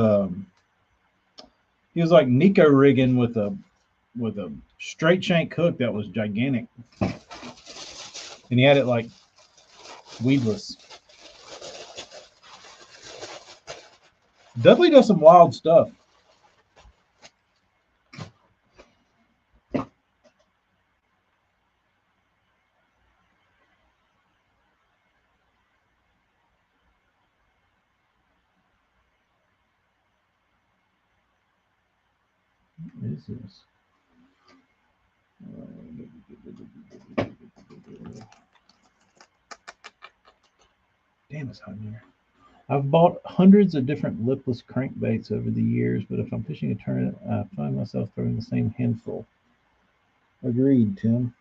was like Nico rigging with a straight shank hook that was gigantic, and he had it like weedless. Dudley does some wild stuff. What is this? Damn, it's hot in here. I've bought hundreds of different lipless crankbaits over the years, but if I'm fishing a tournament, I find myself throwing the same handful. Agreed, Tim.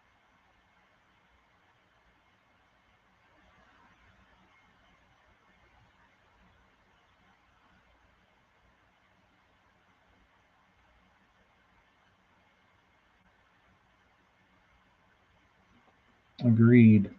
Agreed.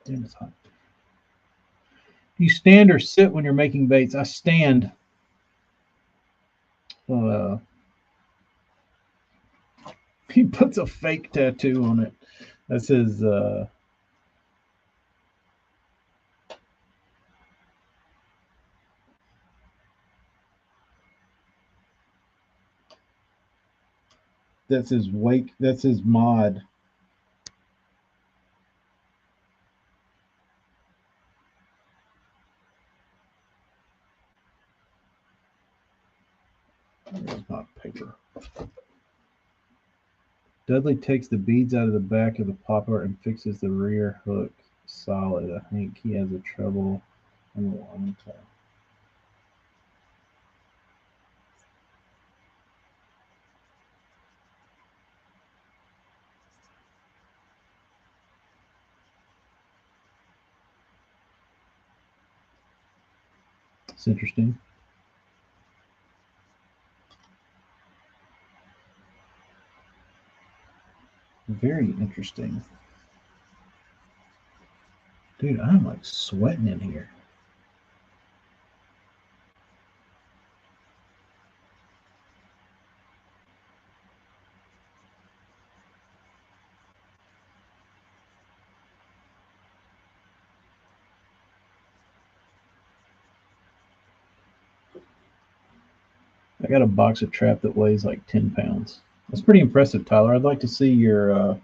Damn, it's hot. Do you stand or sit when you're making baits? I stand. Uh, he puts a fake tattoo on it. That says, that's his wake. That's his mod. There's my paper. Dudley takes the beads out of the back of the popper and fixes the rear hook solid. I think he has a trouble in the long term. It's interesting. Very interesting. Dude, I'm like sweating in here. I got a box of trap that weighs like 10 pounds. That's pretty impressive, Tyler. I'd like to see your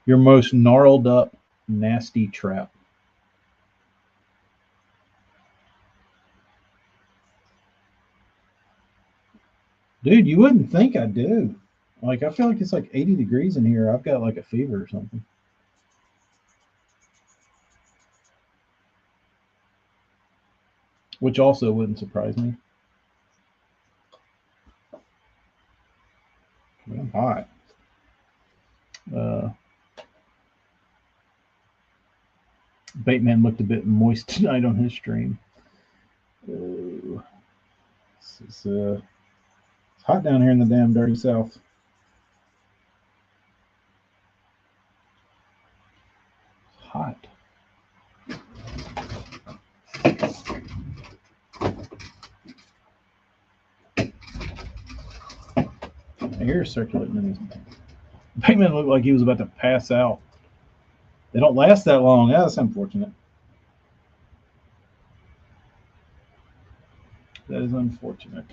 most gnarled up, nasty trap. Dude, you wouldn't think I do. Like, I feel like it's like 80 degrees in here. I've got like a fever or something. Which also wouldn't surprise me. I'm hot. Bateman looked a bit moist tonight on his stream. It's hot down here in the damn dirty South. Hot. Air circulating in his. Bateman looked like he was about to pass out. They don't last that long. Yeah, that's unfortunate. That is unfortunate.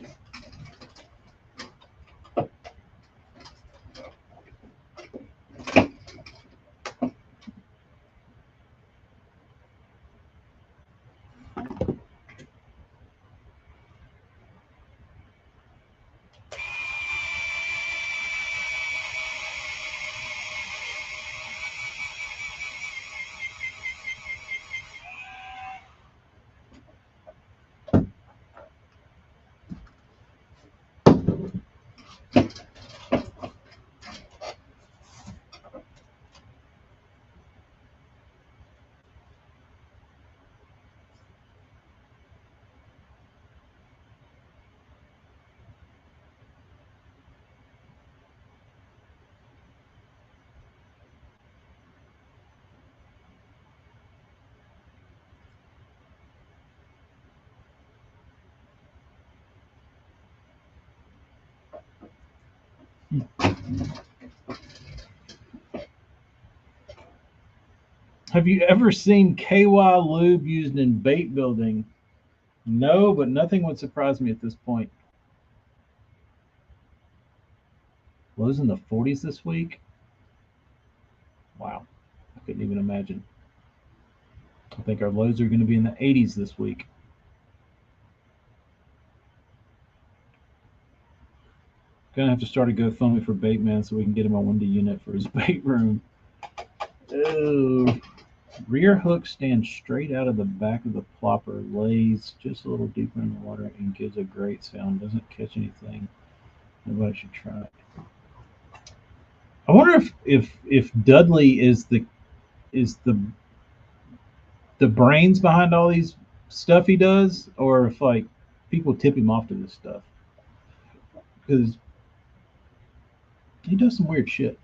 Have you ever seen KY lube used in bait building? No, but nothing would surprise me at this point. Lows in the 40s this week? Wow. I couldn't even imagine. I think our lows are going to be in the 80s this week. Gonna have to start a GoFundMe for Bateman so we can get him a window unit for his bait room. Oh, Rear hook stands straight out of the back of the plopper, lays just a little deeper in the water, and gives a great sound. Doesn't catch anything. Nobody should try it. I wonder if Dudley is the brains behind all these stuff he does, or if like people tip him off to this stuff, because he does some weird shit.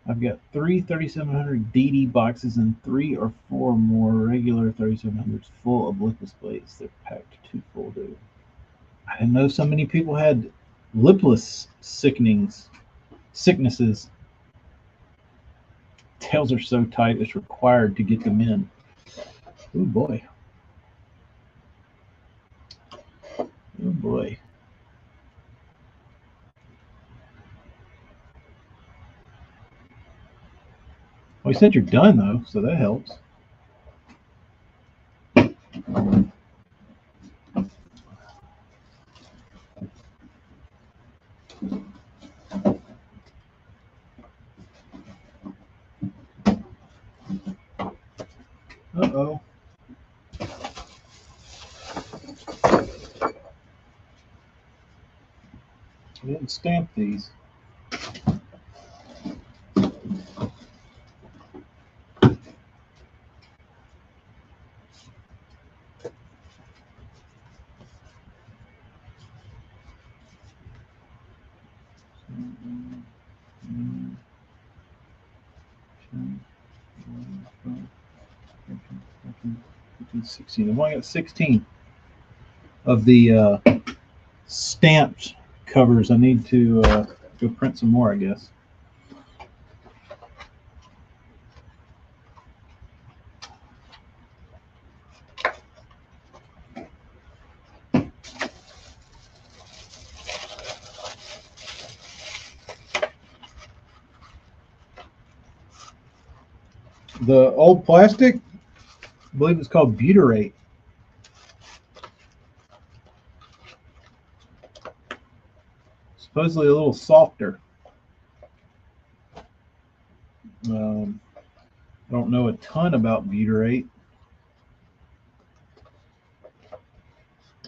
I've got three 3700 DD boxes and 3 or 4 more regular 3700s full of lipless blades. They're packed too full, dude. I didn't know so many people had lipless sicknesses. Tails are so tight, it's required to get them in. Oh boy. Oh boy. Well, he said you're done though, so that helps. Uh-oh. I didn't stamp these. I've only got 16 of the stamped covers. I need to go print some more, I guess. The old plastic, I believe it's called butyrate. Supposedly a little softer. I don't know a ton about butyrate,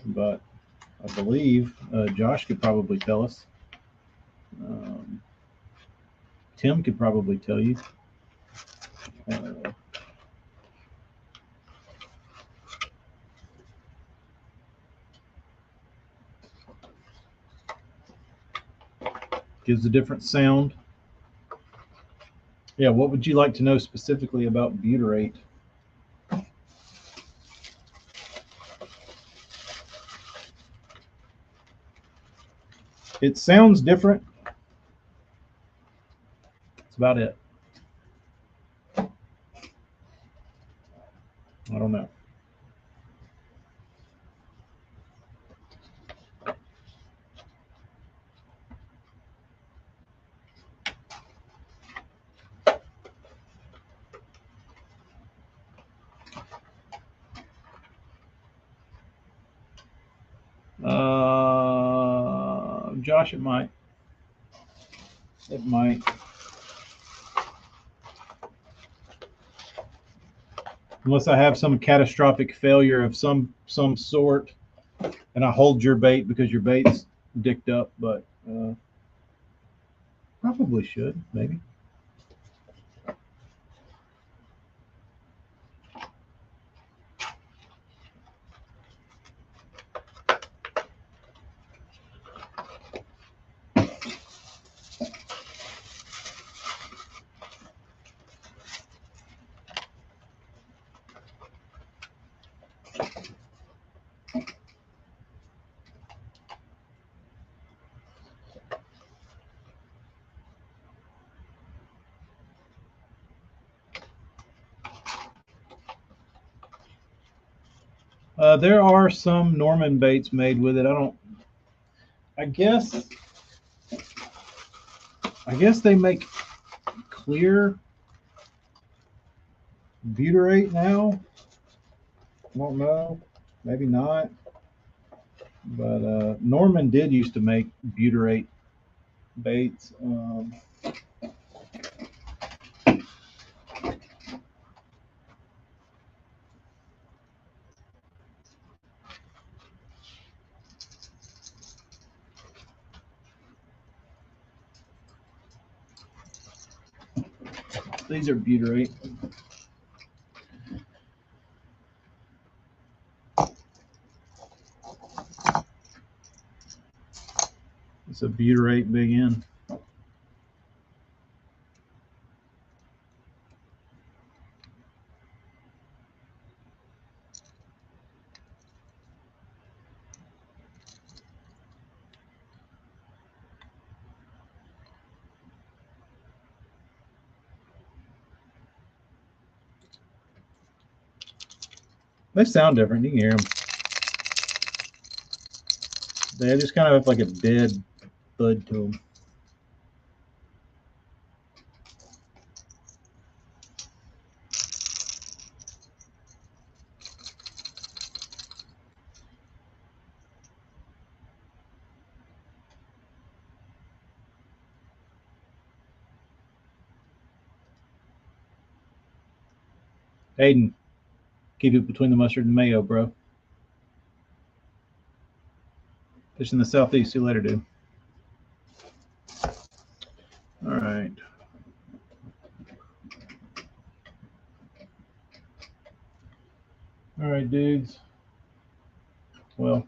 but I believe Josh could probably tell us. Tim could probably tell you. Gives a different sound. Yeah, what would you like to know specifically about butyrate? It sounds different. That's about it. I don't know. Josh, it might. It might. Unless I have some catastrophic failure of some sort, and I hold your bait because your bait's dicked up, but probably should, maybe. There are some Norman baits made with it. I guess they make clear butyrate now. I don't know. Maybe not. But Norman did used to make butyrate baits. These are butyrate. It's a butyrate big N. They sound different. You can hear them. They just kind of have like a dead thud to them. Aiden, keep it between the mustard and mayo, bro. Fish in the southeast. See you later, dude. All right. All right, dudes. Well,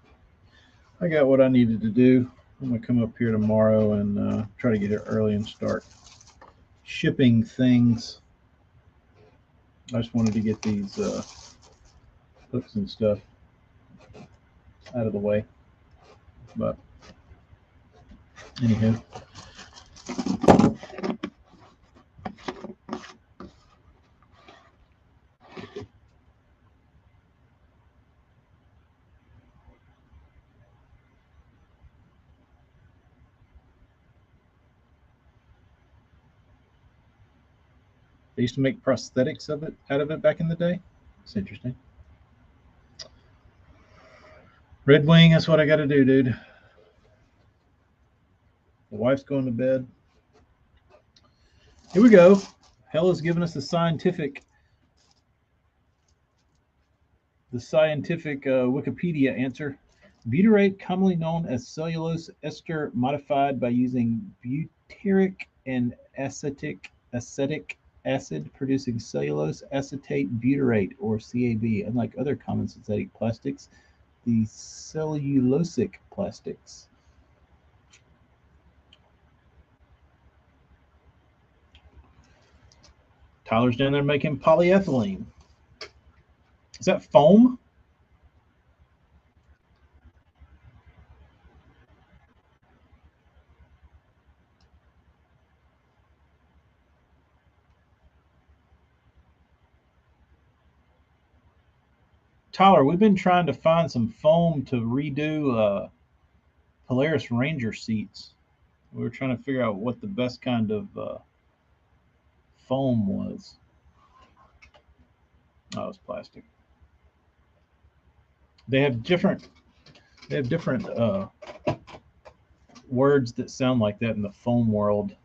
I got what I needed to do. I'm going to come up here tomorrow and try to get here early and start shipping things. I just wanted to get these hooks and stuff out of the way. But anywho. They used to make prosthetics out of it back in the day. It's interesting. Red Wing, that's what I got to do, dude. The wife's going to bed. Here we go. Hell has given us the scientific Wikipedia answer. Butyrate, commonly known as cellulose ester modified by using butyric and acetic acid, producing cellulose acetate butyrate, or CAB. Unlike other common synthetic plastics, the cellulosic plastics. Tyler's down there making polyethylene. Is that foam? Tyler, we've been trying to find some foam to redo Polaris Ranger seats. We were trying to figure out what the best kind of foam was. Oh, it's plastic. They have different words that sound like that in the foam world.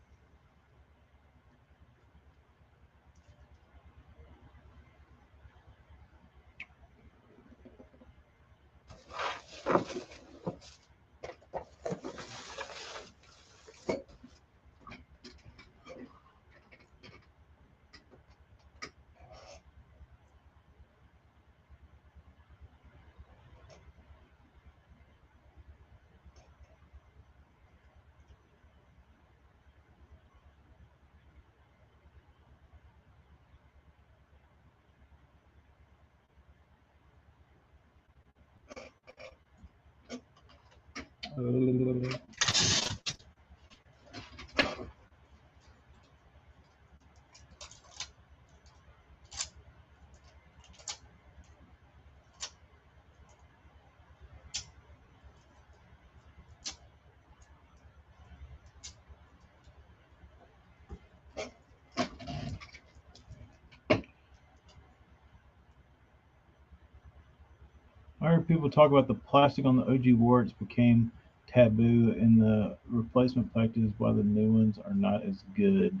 I heard people talk about the plastic on the OG warts became taboo and the replacement plastic is why the new ones are not as good.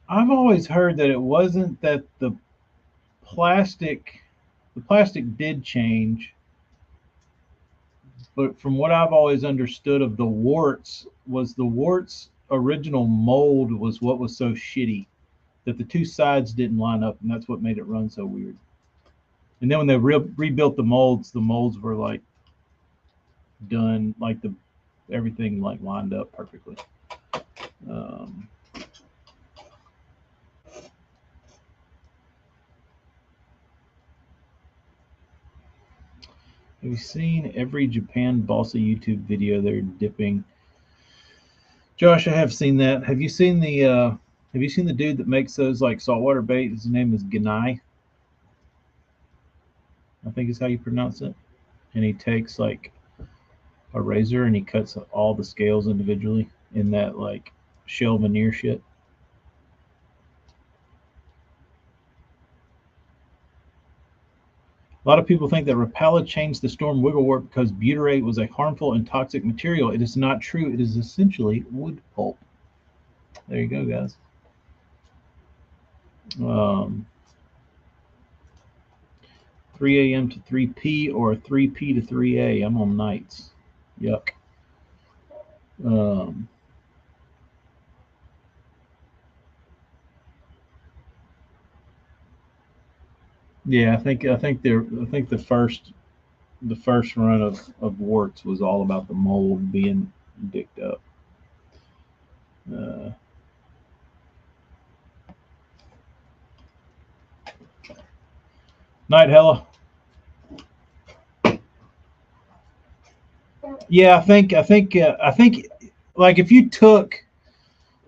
I've always heard that it wasn't that the plastic did change, but from what I've always understood of the warts was the warts original mold was what was so shitty, that the two sides didn't line up, and that's what made it run so weird. And then when they rebuilt the molds were like done, like everything like lined up perfectly. Have you seen every Japan Balsa YouTube video? They're dipping. Josh, I have seen that. Have you seen the dude that makes those like saltwater bait? His name is Ganai, I think is how you pronounce it. And he takes like a razor and he cuts all the scales individually in that like shell veneer shit. A lot of people think that Rapala changed the storm wigglewort because butyrate was a harmful and toxic material. It is not true. It is essentially wood pulp. There you go, guys. 3 a.m. to 3 p or 3 p to 3 a. I'm on nights. Yuck. Yeah, I think the first run of warts was all about the mold being dicked up. Night, Hella. Yeah, I think like if you took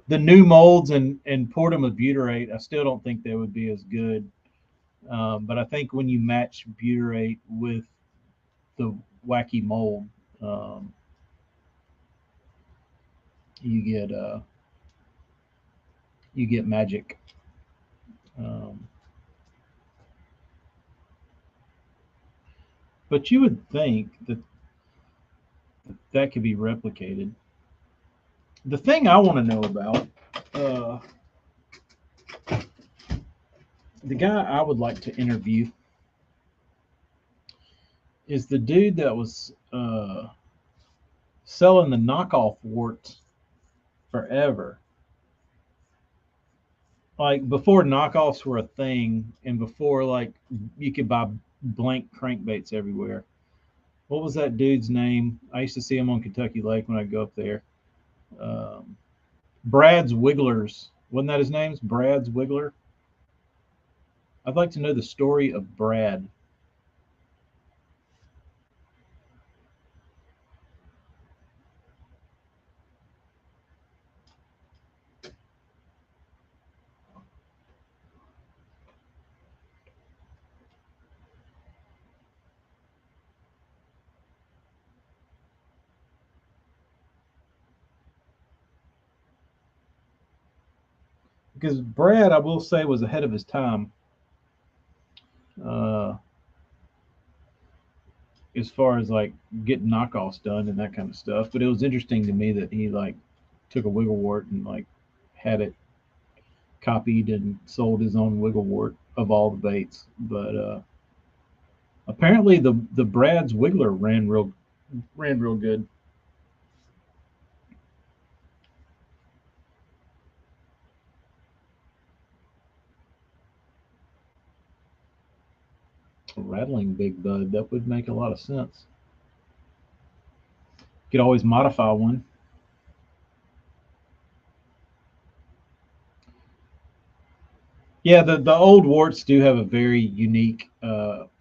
the new molds and poured them with butyrate, I still don't think they would be as good. But I think when you match butyrate with the wacky mold, you get magic. But you would think that could be replicated. The thing I want to know about, the guy I would like to interview is the dude that was selling the knockoff warts forever. Like before knockoffs were a thing, and before like you could buy blank crankbaits everywhere. What was that dude's name? I used to see him on Kentucky Lake when I'd go up there. Brad's Wigglers. Wasn't that his name? Brad's Wiggler. I'd like to know the story of Brad. Because Brad, I will say, was ahead of his time. As far as like getting knockoffs done and that kind of stuff. But it was interesting to me that he like took a wigglewort and like had it copied and sold his own wigglewort of all the baits. But apparently the Brad's Wiggler ran real good. A rattling big bud, that would make a lot of sense. You could always modify one. Yeah, the old warts do have a very unique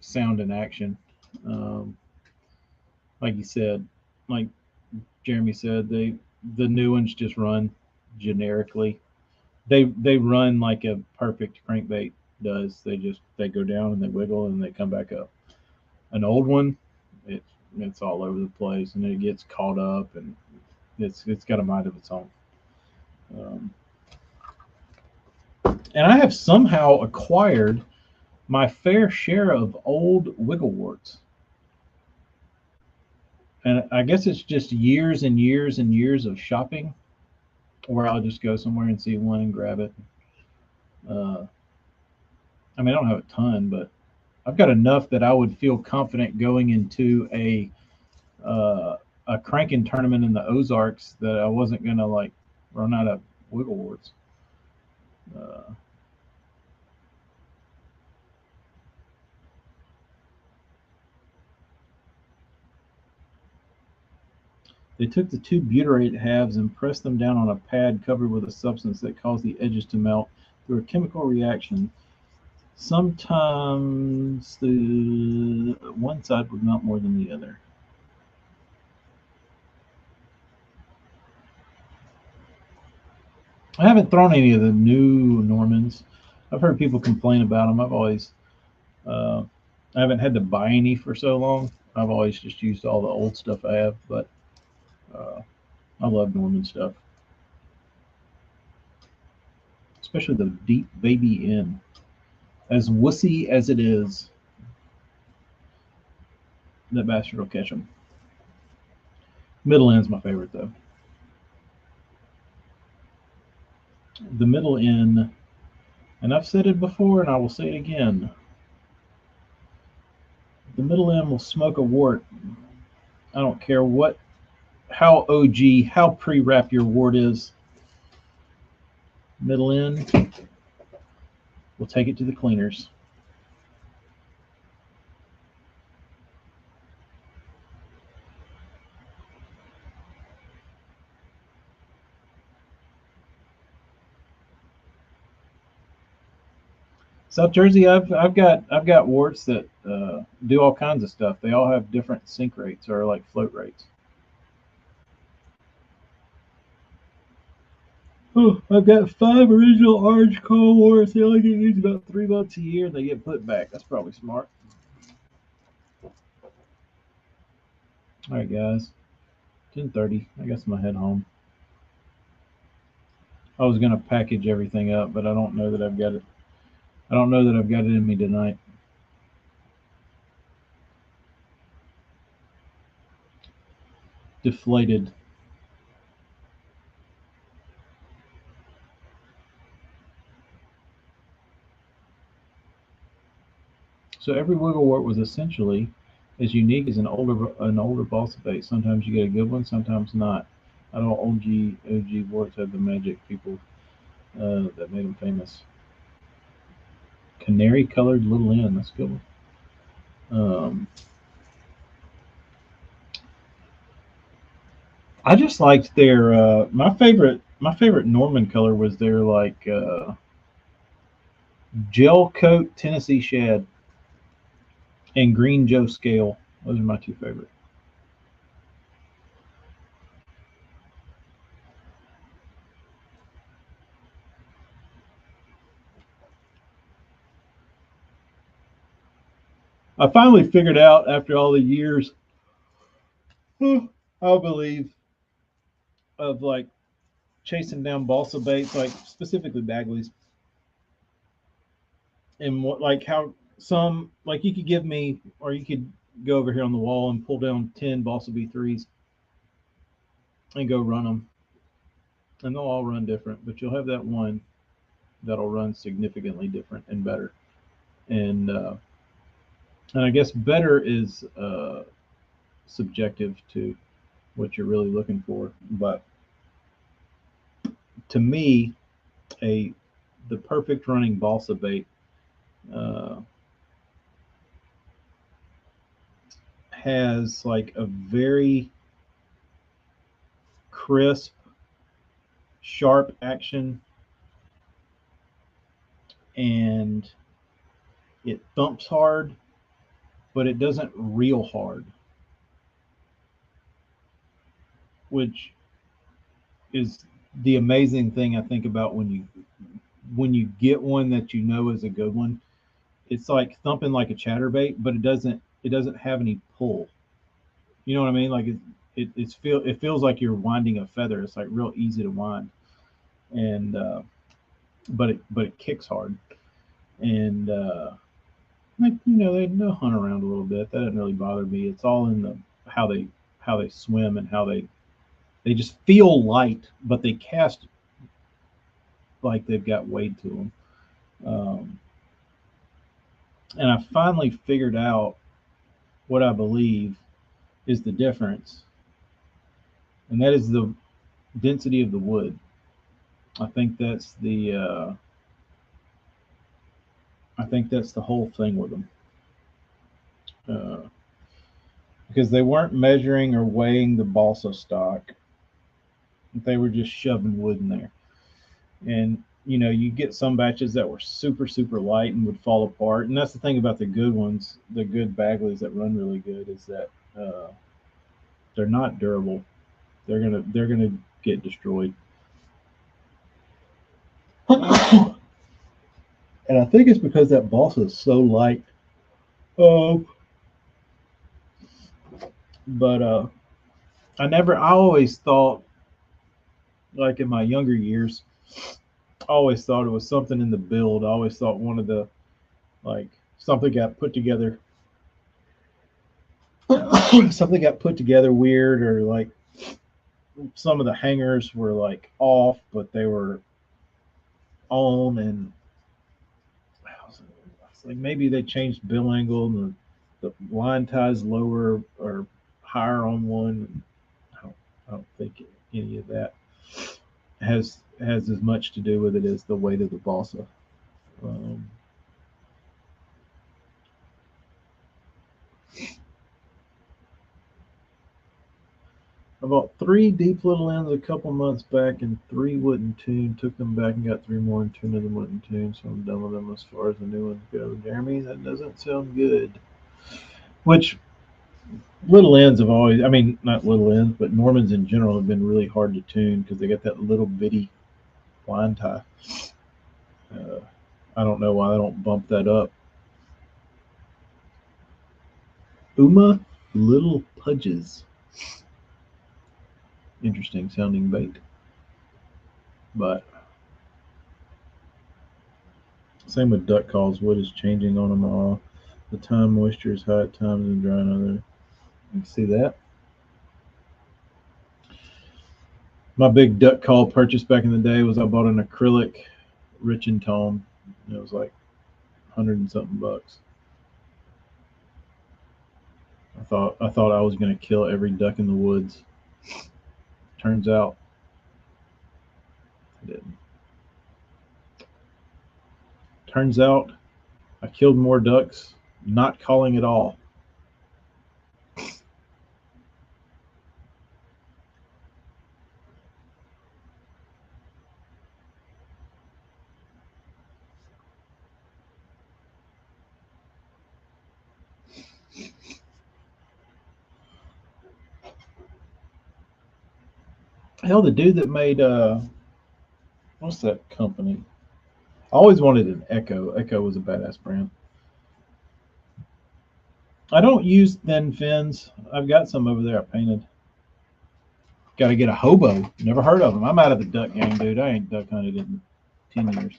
sound and action. Like you said, like Jeremy said, the new ones just run generically. They run like a perfect crankbait does. They go down and they wiggle and they come back up. An old one, it's all over the place and it gets caught up and it's got a mind of its own. And I have somehow acquired my fair share of old wiggleworts. And I guess it's just years and years and years of shopping where I'll just go somewhere and see one and grab it. I mean, I don't have a ton, but I've got enough that I would feel confident going into a cranking tournament in the Ozarks that I wasn't gonna like run out of wiggle warts. They took the two butyrate halves and pressed them down on a pad covered with a substance that caused the edges to melt through a chemical reaction. Sometimes the one side would melt more than the other. I haven't thrown any of the new Normans. I've heard people complain about them. Uh, I haven't had to buy any for so long. I've always just used all the old stuff I have, but uh, I love Norman stuff, especially the deep baby in. As wussy as it is, that bastard will catch them. Middle end's my favorite though. The middle end, and I've said it before and I will say it again. The middle end will smoke a wart. I don't care how OG, how pre-wrap your wart is. Middle end, we'll take it to the cleaners. South Jersey, I've got warts that do all kinds of stuff. They all have different sink rates or like float rates. Oh, I've got 5 original orange coal warts. They only get used about $3 a year. They get put back. That's probably smart. All right, guys. 10:30. I guess I'm gonna head home. I was gonna package everything up, but I don't know that I've got it. I don't know that I've got it in me tonight. Deflated. So every wiggle wart was essentially as unique as an older balsa bait. Sometimes you get a good one, sometimes not. Not all OG warts have the magic, people, that made them famous. Canary colored little end. That's a good one. I just liked their my favorite Norman color was their like gel coat Tennessee shad and green Joe scale. Those are my two favorite. I finally figured out after all the years, I believe, of like chasing down balsa baits, like specifically Bagley's, and what like how some like you could give me, or you could go over here on the wall and pull down 10 balsa B3s and go run them, and they'll all run different, but you'll have that one that'll run significantly different and better. And I guess better is subjective to what you're really looking for. But to me, a the perfect running balsa bait uh, has like a very crisp, sharp action, and it thumps hard, but it doesn't reel hard, which is the amazing thing I think about when you get one that you know is a good one. It's like thumping like a chatterbait, but it doesn't have any pull. You know what I mean? Like it feels like you're winding a feather. It's like real easy to wind, and but it kicks hard, and like they'll hunt around a little bit. That doesn't really bother me. It's all in the how they how they swim and how they just feel light, but they cast like they've got weight to them. And I finally figured out what I believe is the difference, and that is the density of the wood. I think that's the whole thing with them. Uh, because they weren't measuring or weighing the balsa stock. They were just shoving wood in there. And you get some batches that were super super light and would fall apart. And that's the thing about the good ones, the good Bagleys that run really good, is that they're not durable. They're gonna get destroyed. And I think it's because that balsa is so light. Oh, but I always thought, like in my younger years, I always thought it was something in the build. I always thought one of the, like, something got put together, something got put together weird, or like some of the hangers were like off, but they were on, and I was like maybe they changed bill angle and the line ties lower or higher on one. I don't think any of that has as much to do with it as the weight of the balsa. Um, I bought 3 deep little ends a couple months back, and 3 wouldn't tune. Took them back and got 3 more, and 2 of them wouldn't tune. So I'm done with them as far as the new ones go. Jeremy, that doesn't sound good. Which little ends have always, I mean, not little ends, but Normans in general have been really hard to tune because they got that little bitty line tie. Uh, I don't know why they don't bump that up. Uma Little Pudges. Interesting sounding bait. But same with duck calls. Wood is changing on them all. The time moisture is high at times and dry on other. You can see that. My big duck call purchase back in the day was I bought an acrylic rich and tone. It was like 100 and something bucks. I thought I was gonna kill every duck in the woods. Turns out I didn't. Turns out I killed more ducks not calling at all. Hell, the dude that made what's that company? I always wanted an Echo. Echo was a badass brand. I don't use thin fins. I've got some over there I painted. Got to get a hobo. Never heard of them. I'm out of the duck game, dude. I ain't duck hunted in 10 years.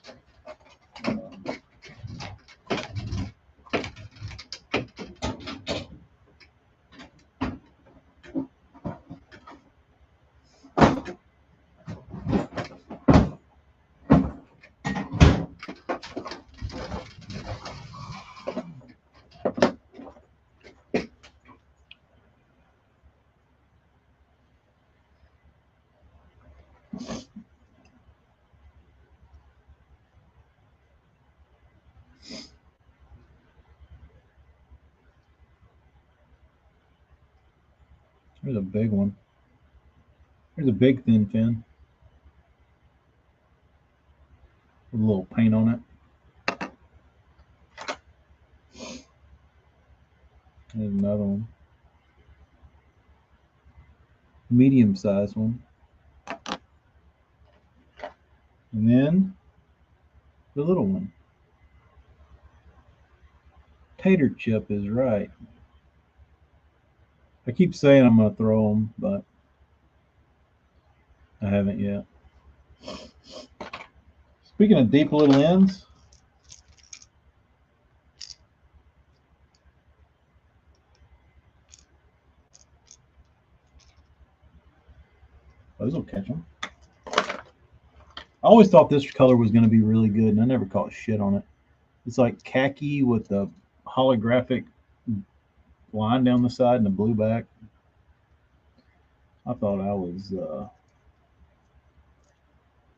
There's a big one. There's a big thin fin with a little paint on it. There's another one. Medium sized one. And then the little one. Tater chip is right. I keep saying I'm going to throw them, but I haven't yet. Speaking of deep little ends, those will catch them. I always thought this color was going to be really good, and I never caught shit on it. It's like khaki with the holographic line down the side and the blue back.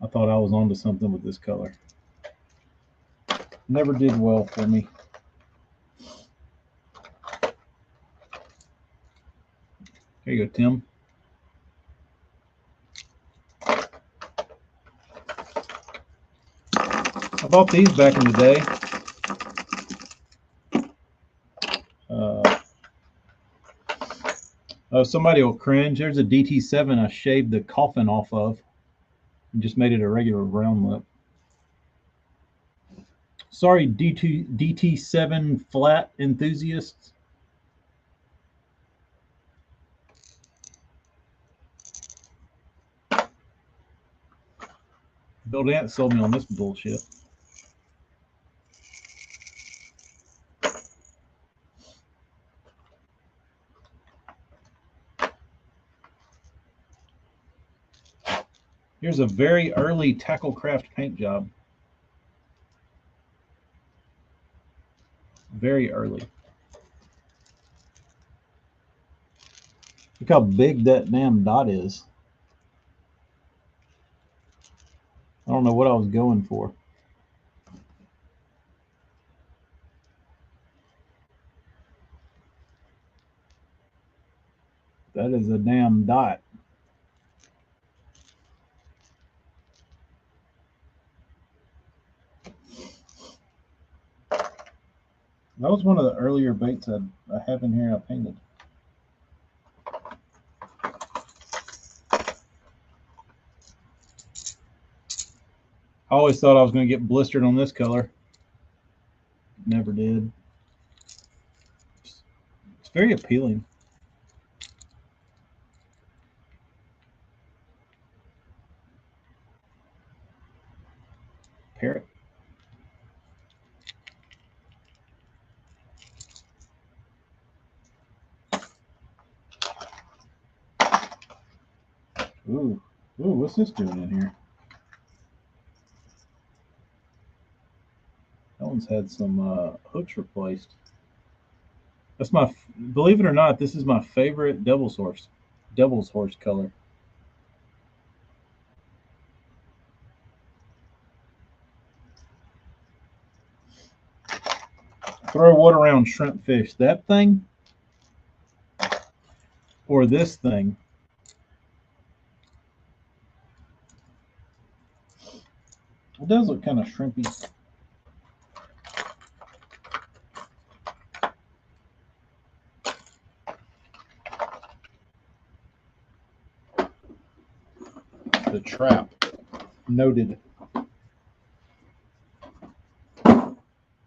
I thought I was onto something with this color. Never did well for me. Here you go, Tim. I bought these back in the day. Somebody will cringe. There's a DT7 I shaved the coffin off of and just made it a regular round lip. Sorry, DT7 flat enthusiasts. Bill Dance sold me on this bullshit. Here's a very early Tacklecraft paint job. Very early. Look how big that damn dot is. I don't know what I was going for. That is a damn dot. That was one of the earlier baits I have in here I painted. I always thought I was going to get blistered on this color. Never did. It's very appealing. Parrot. Ooh, what's this doing in here? That one's had some hooks replaced. That's believe it or not, this is my favorite Devil's Horse color. Throw what around shrimp fish? That thing or this thing? It does look kind of shrimpy. The trap. Noted.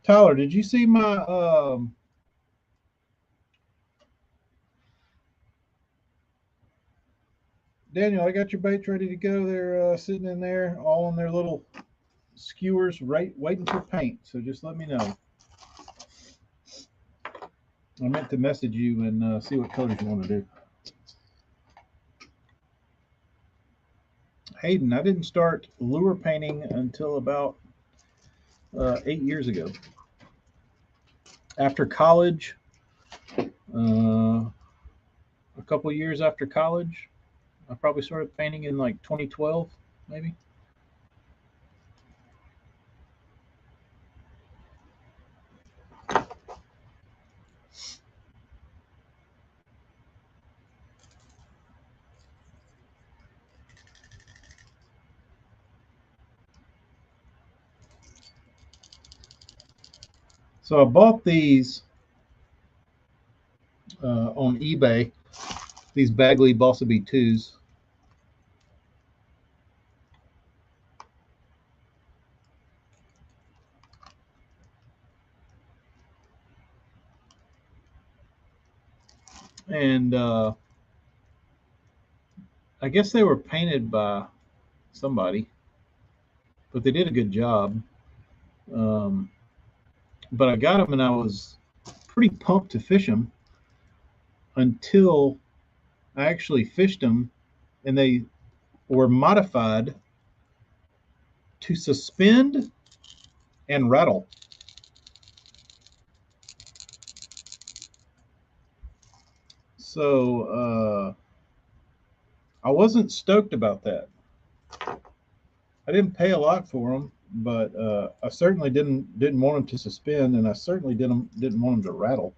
Tyler, did you see my Daniel, I got your baits ready to go. They're sitting in there, all on their little skewers, right, waiting for paint. So just let me know. I meant to message you and see what colors you want to do. Hayden, I didn't start lure painting until about 8 years ago. After college, a couple years after college, I probably started painting in like 2012, maybe. So I bought these on eBay, these Bagley Bossa Bee 2s. And I guess they were painted by somebody, but they did a good job. But I got them and I was pretty pumped to fish them until I actually fished them, and they were modified to suspend and rattle. So I wasn't stoked about that. I didn't pay a lot for them, but I certainly didn't want them to suspend, and I certainly didn't want them to rattle.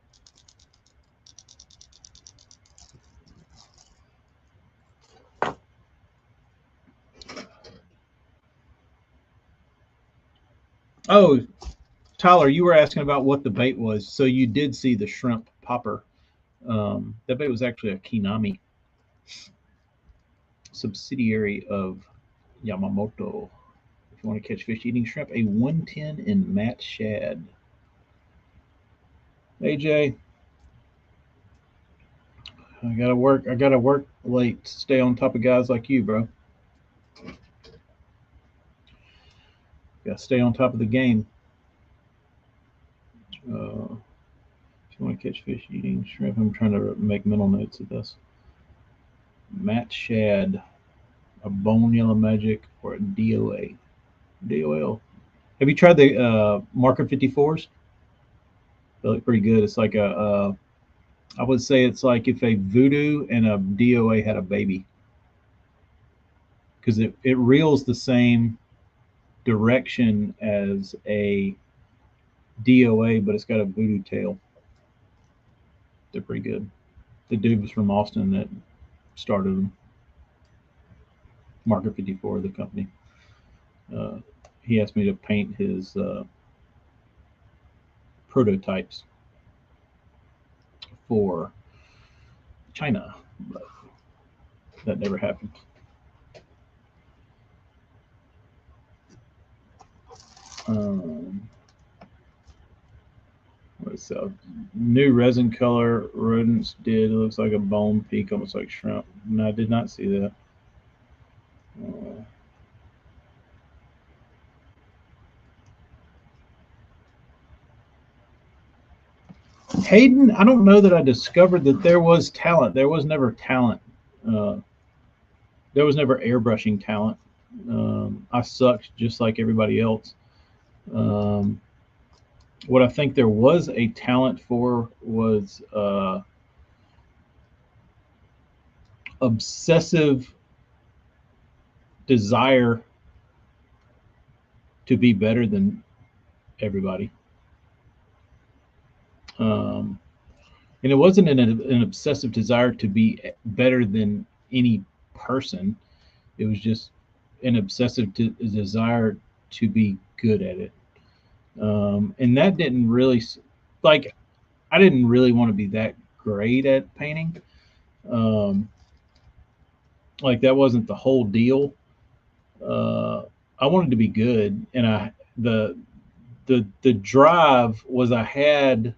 Oh, Tyler, you were asking about what the bait was. So you did see the shrimp popper. That bait was actually a Kinami subsidiary of Yamamoto. If you want to catch fish eating shrimp, a 110 in matte shad. AJ, I gotta work. I gotta work late to stay on top of guys like you, bro. Gotta stay on top of the game. If you want to catch fish eating shrimp, I'm trying to make mental notes of this. Matte shad, a bone yellow magic, or a DOA. DOL. Have you tried the Marker 54s? They look pretty good. It's like I would say it's like if a Voodoo and a DOA had a baby, because it reels the same direction as a DOA, but it's got a Voodoo tail. They're pretty good. The dude was from Austin that started them. Marker 54, the company. He asked me to paint his prototypes for China, but that never happened. What's that? New resin color rodents did. It looks like a bone peak, almost like shrimp. No, I did not see that. Hayden, I don't know that I discovered that there was talent. There was never talent. Uh, there was never airbrushing talent. I sucked just like everybody else. Um, what I think there was a talent for was obsessive desire to be better than everybody. And it wasn't an obsessive desire to be better than any person. It was just an obsessive desire to be good at it. And that didn't really, like, I didn't really want to be that great at painting. Um, like, that wasn't the whole deal. I wanted to be good, and the drive was I had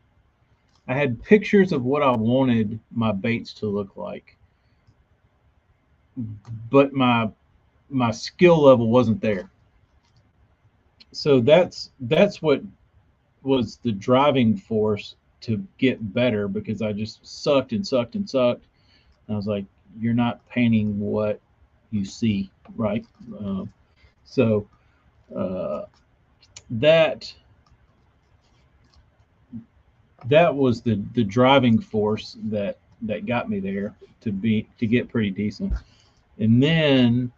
pictures of what I wanted my baits to look like, but my skill level wasn't there. So that's what was the driving force to get better, because I just sucked and sucked and sucked. And I was like, you're not painting what you see, right? So uh, that that was the driving force that got me there to get pretty decent. And then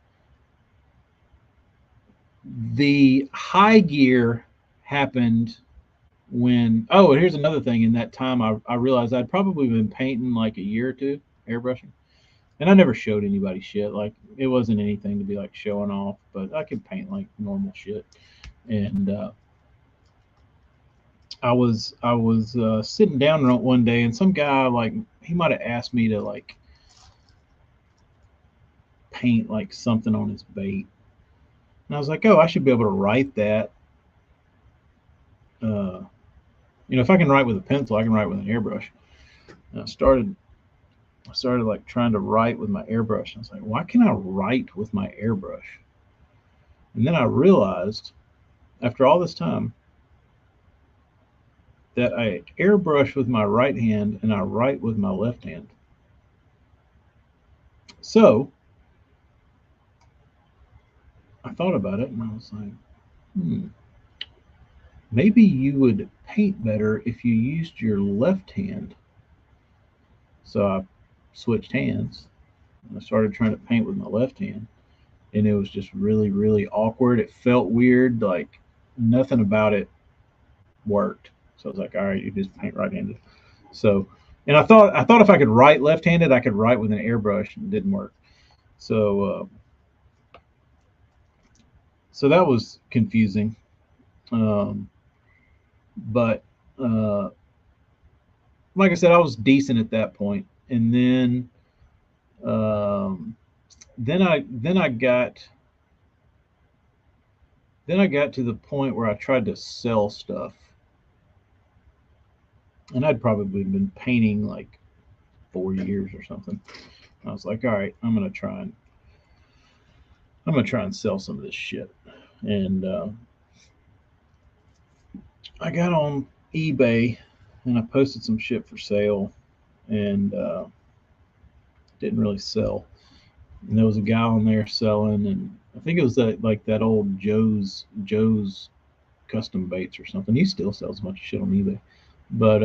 the high gear happened when, oh, here's another thing. In that time, I realized I'd probably been painting like a year or two, airbrushing, and I never showed anybody shit. Like, it wasn't anything to be like showing off, but I could paint like normal shit. And I was sitting down one day, and some guy, like, he might have asked me to like paint like something on his bait, and I was like, oh, I should be able to write that. Uh, if I can write with a pencil, I can write with an airbrush. And I started like trying to write with my airbrush. And I was like, why can't I write with my airbrush? And then I realized, after all this time, that I airbrush with my right hand and I write with my left hand. So I thought about it, and I was like, maybe you would paint better if you used your left hand. So I switched hands, and I started trying to paint with my left hand. and it was just really, really awkward. It felt weird, like nothing about it worked. So I was like, all right, you just paint right-handed. So, and I thought if I could write left-handed, I could write with an airbrush. It didn't work. So, so that was confusing. Um, but uh, like I said, I was decent at that point, and um, then I got to the point where I tried to sell stuff, and I'd probably been painting like 4 years or something. I was like, all right, I'm gonna try and sell some of this shit, and I got on eBay and I posted some shit for sale, and didn't really sell. And there was a guy on there selling, and I think it was that old Joe's custom baits or something. He still sells a bunch of shit on eBay. But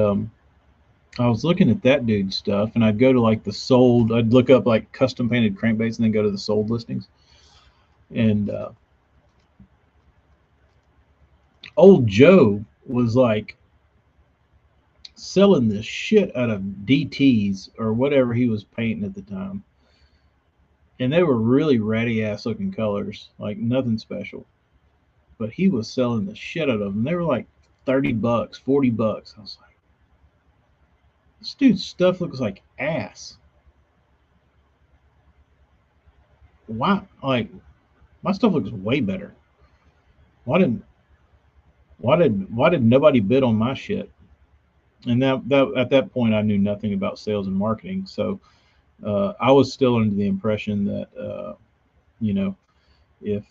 I was looking at that dude's stuff, and I'd go to like the sold. I'd look up like custom painted crankbaits, and then go to the sold listings. And old Joe was like selling this shit out of DTs or whatever he was painting at the time, and they were really ratty ass looking colors, like nothing special. But he was selling the shit out of them. They were like $30, $40. I was like, this dude's stuff looks like ass. Why? Like my stuff looks way better. Why didn't why did nobody bid on my shit? And that at that point I knew nothing about sales and marketing, so I was still under the impression that you know if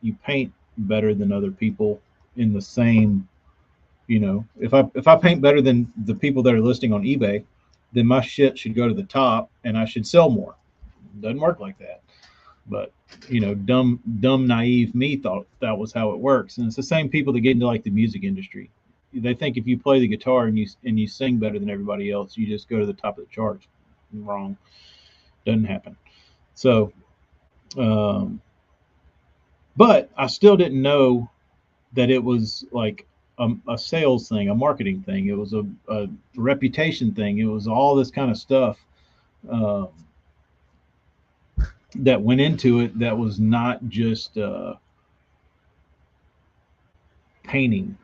you paint better than other people in the same, if I paint better than the people that are listing on eBay, then my shit should go to the top and I should sell more. It doesn't work like that. But dumb naive me thought that was how it works. And it's the same people that get into like the music industry. They think if you play the guitar and you sing better than everybody else, you just go to the top of the charts. Wrong. Doesn't happen. So um, but I still didn't know that it was like a sales thing, a marketing thing. It was a reputation thing. It was all this kind of stuff uh, that went into it that was not just painting.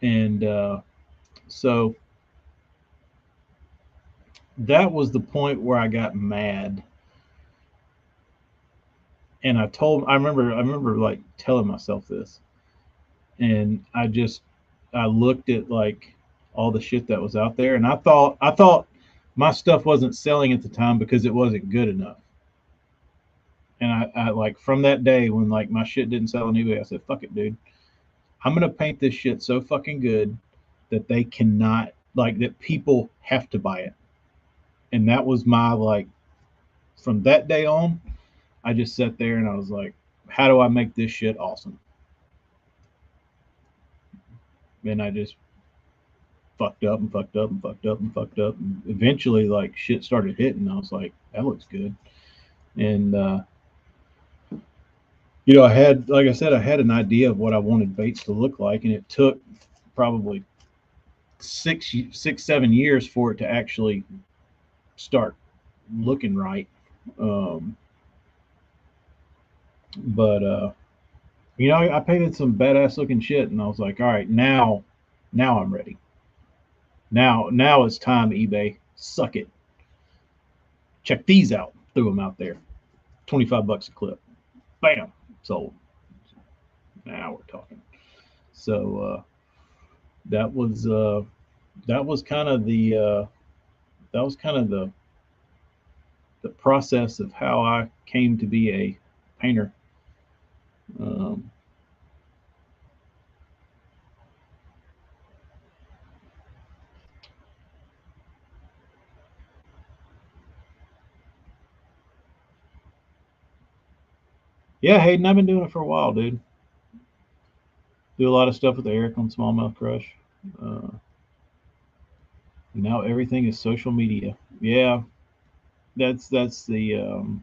And so that was the point where I got mad. And I remember like telling myself this. And I looked at like all the shit that was out there, and I thought my stuff wasn't selling at the time because it wasn't good enough. And I like from that day when like my shit didn't sell on eBay, I said, "Fuck it, dude. I'm gonna paint this shit so fucking good that they cannot like that people have to buy it." And that was my like from that day on, I just sat there and I was like, "How do I make this shit awesome?" And I just fucked up and fucked up and fucked up and fucked up, and eventually like shit started hitting. I was like, "That looks good." And I had, like I said, I had an idea of what I wanted baits to look like, and it took probably 7 years for it to actually start looking right. Um, but I painted some badass looking shit, and I was like, all right, now I'm ready. Now it's time. eBay, suck it. Check these out. Threw them out there. $25 a clip. Bam, sold. Now we're talking. So that was uh, that was kind of the process of how I came to be a painter. Um, yeah, Hayden, I've been doing it for a while, dude. Do a lot of stuff with Eric on Smallmouth Crush. Uh, Now everything is social media. Yeah, that's the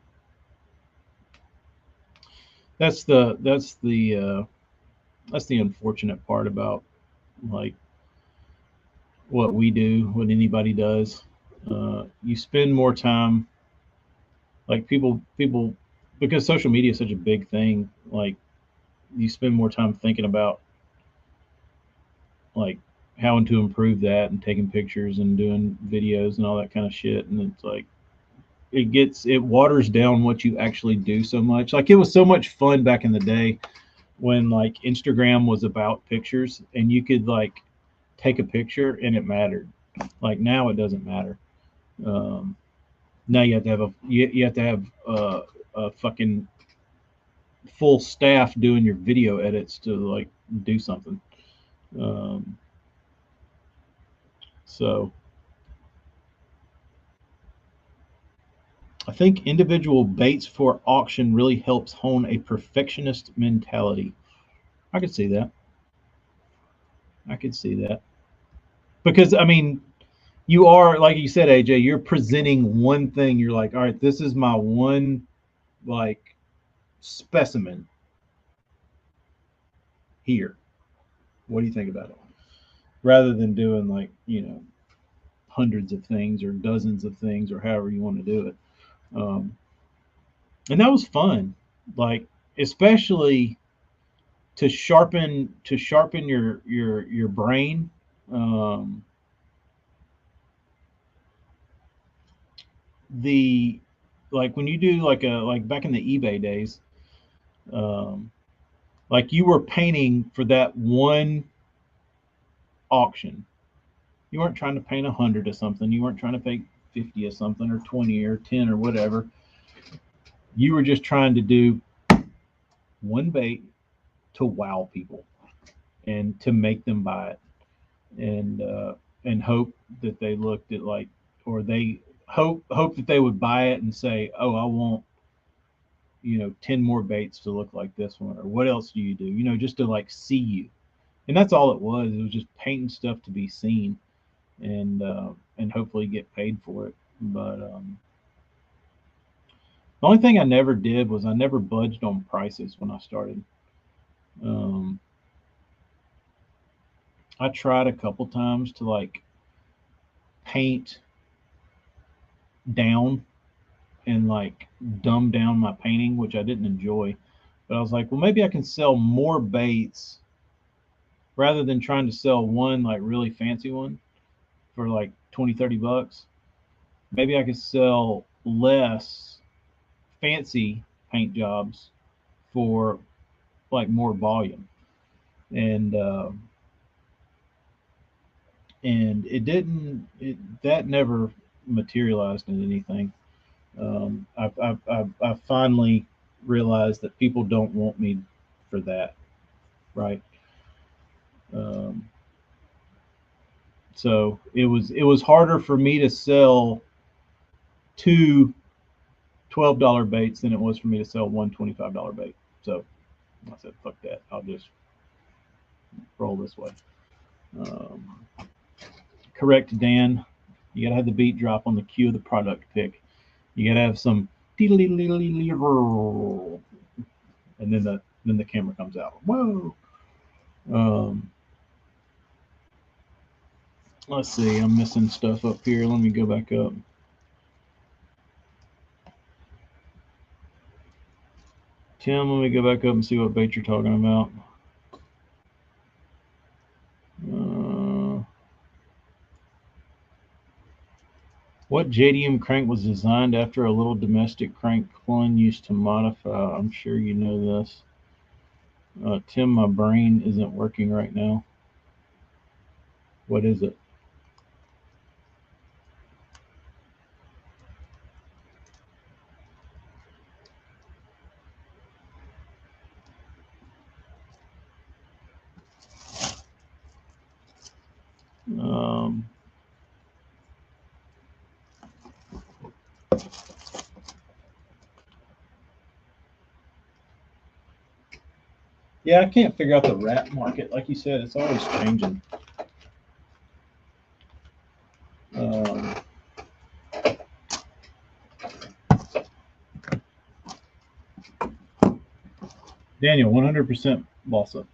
that's the unfortunate part about like what we do, what anybody does. You spend more time, like people, because social media is such a big thing. Like you spend more time thinking about like how to improve that and taking pictures and doing videos and all that kind of shit. And it's like it waters down what you actually do so much. Like it was so much fun back in the day when like Instagram was about pictures and you could like take a picture and it mattered. Like now it doesn't matter. Um, Now you have to have you have to have a fucking full staff doing your video edits to like do something. Um, so I think individual baits for auction really helps hone a perfectionist mentality. I could see that. I could see that because I mean you are like you said, AJ. You're presenting one thing. You're like, all right, this is my one like specimen here. What do you think about it? Rather than doing like hundreds of things or dozens of things or however you want to do it. Um, and that was fun, like especially to sharpen your brain. Um, the like when you do like back in the eBay days, um, like you were painting for that one auction. You weren't trying to paint 100 of something. You weren't trying to paint 50 of something or 20 or 10 or whatever. You were just trying to do one bait to wow people and to make them buy it and hope that they looked at like or they hope that they would buy it and say, oh, I want 10 more baits to look like this one, or what else do you do, just to like see you. And that's all it was just painting stuff to be seen and hopefully get paid for it. But the only thing I never did was I never budged on prices when I started. um, I tried a couple times to like paint down and like dumb down my painting, which I didn't enjoy. But I was like, well, maybe I can sell more baits rather than trying to sell one like really fancy one for like 20, $30. Maybe I could sell less fancy paint jobs for like more volume. And and it didn't it that never materialized in anything. I finally realized that people don't want me for that, right? Um, so it was harder for me to sell two $12 baits than it was for me to sell one $25 bait. So I said, fuck that. I'll just roll this way. Um, Correct, Dan. You gotta have the beat drop on the cue of the product pick. You gotta have some, and then the camera comes out. Whoa. Um, let's see. I'm missing stuff up here. Let me go back up. Tim, let me go back up and see what bait you're talking about. Uh, what JDM crank was designed after a little domestic crank Clun used to modify? I'm sure you know this. Tim, my brain isn't working right now. What is it? Um, yeah, I can't figure out the rat market. Like you said, it's always changing. Um, Daniel, 100% balsa.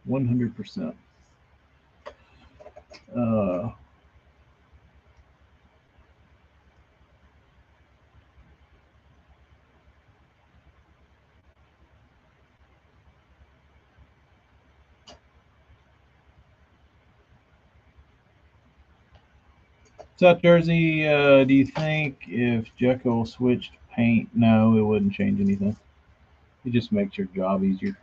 100%. South Jersey, do you think if Jekyll switched paint, no, it wouldn't change anything. It just makes your job easier.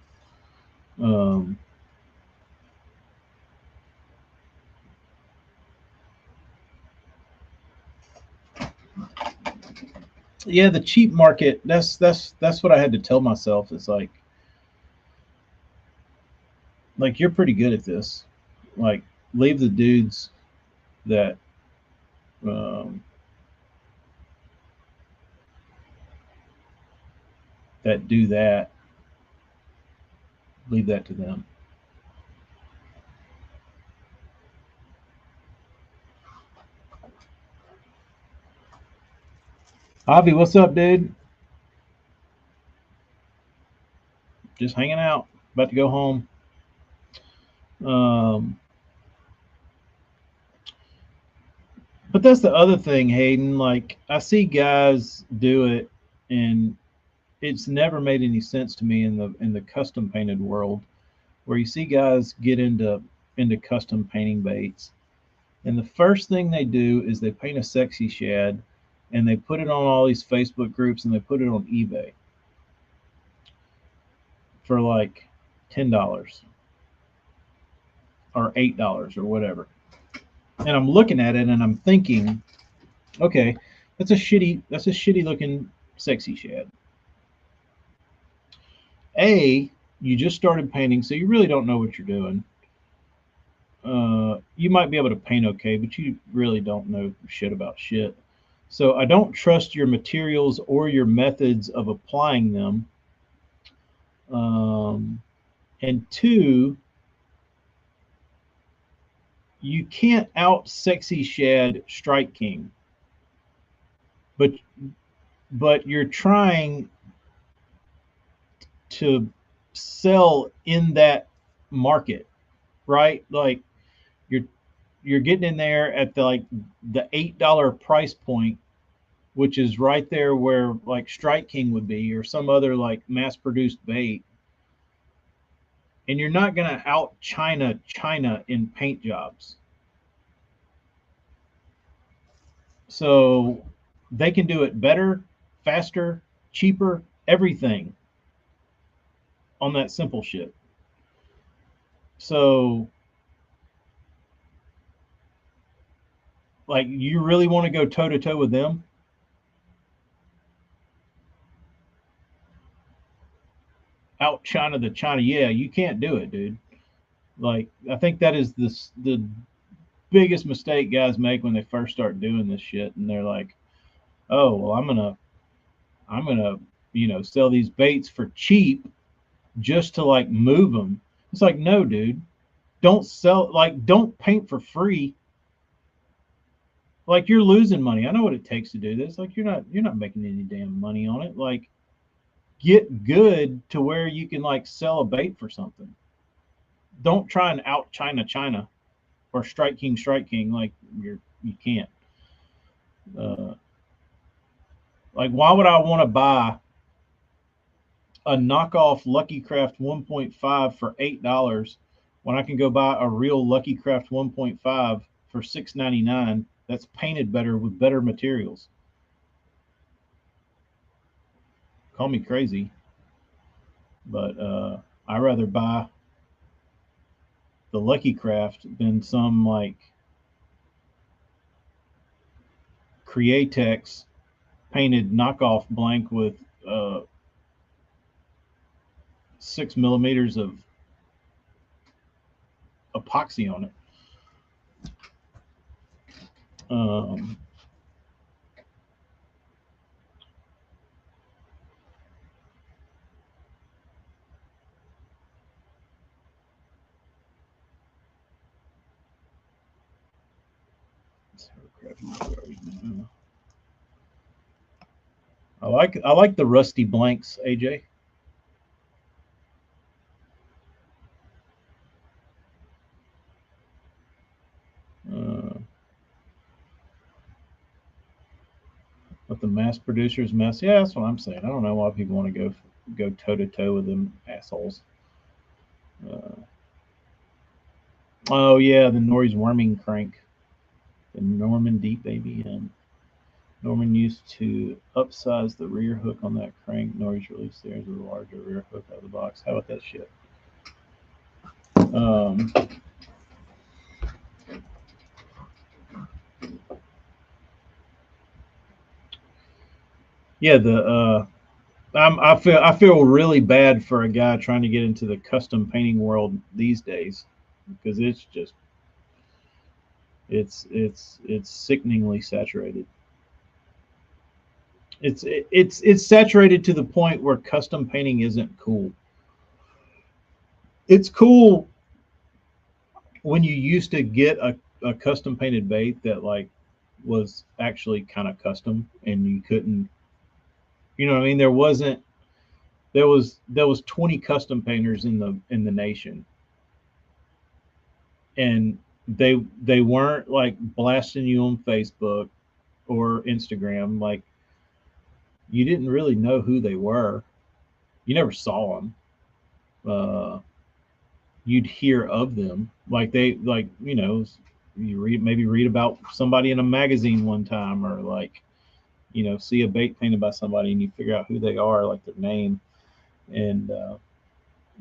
Yeah, the cheap market. That's what I had to tell myself. It's like you're pretty good at this. Like leave the dudes that um, that do that. Leave that to them. Javi, what's up, dude? Just hanging out. About to go home. Um, but that's the other thing, Hayden. Like I see guys do it, and it's never made any sense to me in the custom painted world, where you see guys get into custom painting baits, and the first thing they do is they paint a sexy shad, and they put it on all these Facebook groups, and they put it on eBay for like $10 or $8 or whatever. And I'm looking at it and I'm thinking, okay, that's a shitty looking sexy shad. You just started painting, so you really don't know what you're doing. You might be able to paint okay, but you really don't know shit about shit. So I don't trust your materials or your methods of applying them. And two, you can't out sexy shad Strike King, but you're trying to sell in that market, right? Like you're getting in there at the $8 price point, which is right there where like Strike King would be or some other like mass produced bait. And you're not gonna out China in paint jobs. So they can do it better, faster, cheaper, everything on that simple shit. So like you really want to go toe to toe with them? Out China the China. Yeah, you can't do it, dude. Like I think that is the biggest mistake guys make when they first start doing this shit, and they're like, "Oh, well, I'm gonna, sell these baits for cheap just to like move them." It's like, no, dude, don't paint for free. Like you're losing money. I know what it takes to do this. Like you're not making any damn money on it. Like get good to where you can like sell a bait for something. Don't try and out China or Strike King. Like you can't. Uh, like why would I want to buy a knockoff Lucky Craft 1.5 for $8 when I can go buy a real Lucky Craft 1.5 for $6.99 that's painted better with better materials? Call me crazy, but I rather buy the Lucky Craft than some like Createx painted knockoff blank with 6 millimeters of epoxy on it. Um, I like the rusty blanks, AJ. Let the mass producers mess. Yeah, that's what I'm saying. I don't know why people want to go toe to toe with them assholes. Uh, oh yeah, the Norrie's worming crank, the Norman Deep Baby, and Norman used to upsize the rear hook on that crank. Norrie's released theirs with a larger rear hook out of the box. How about that shit? Um, yeah, I feel really bad for a guy trying to get into the custom painting world these days because it's just it's sickeningly saturated. It's saturated to the point where custom painting isn't cool. It's cool when you used to get a custom painted bait that like was actually kind of custom and you couldn't, you know what I mean? There was 20 custom painters in the nation, and they weren't like blasting you on Facebook or Instagram. Like you didn't really know who they were. You never saw them. You'd hear of them. Like they like you read about somebody in a magazine one time, or like see a bait painted by somebody and you figure out who they are, like their name, and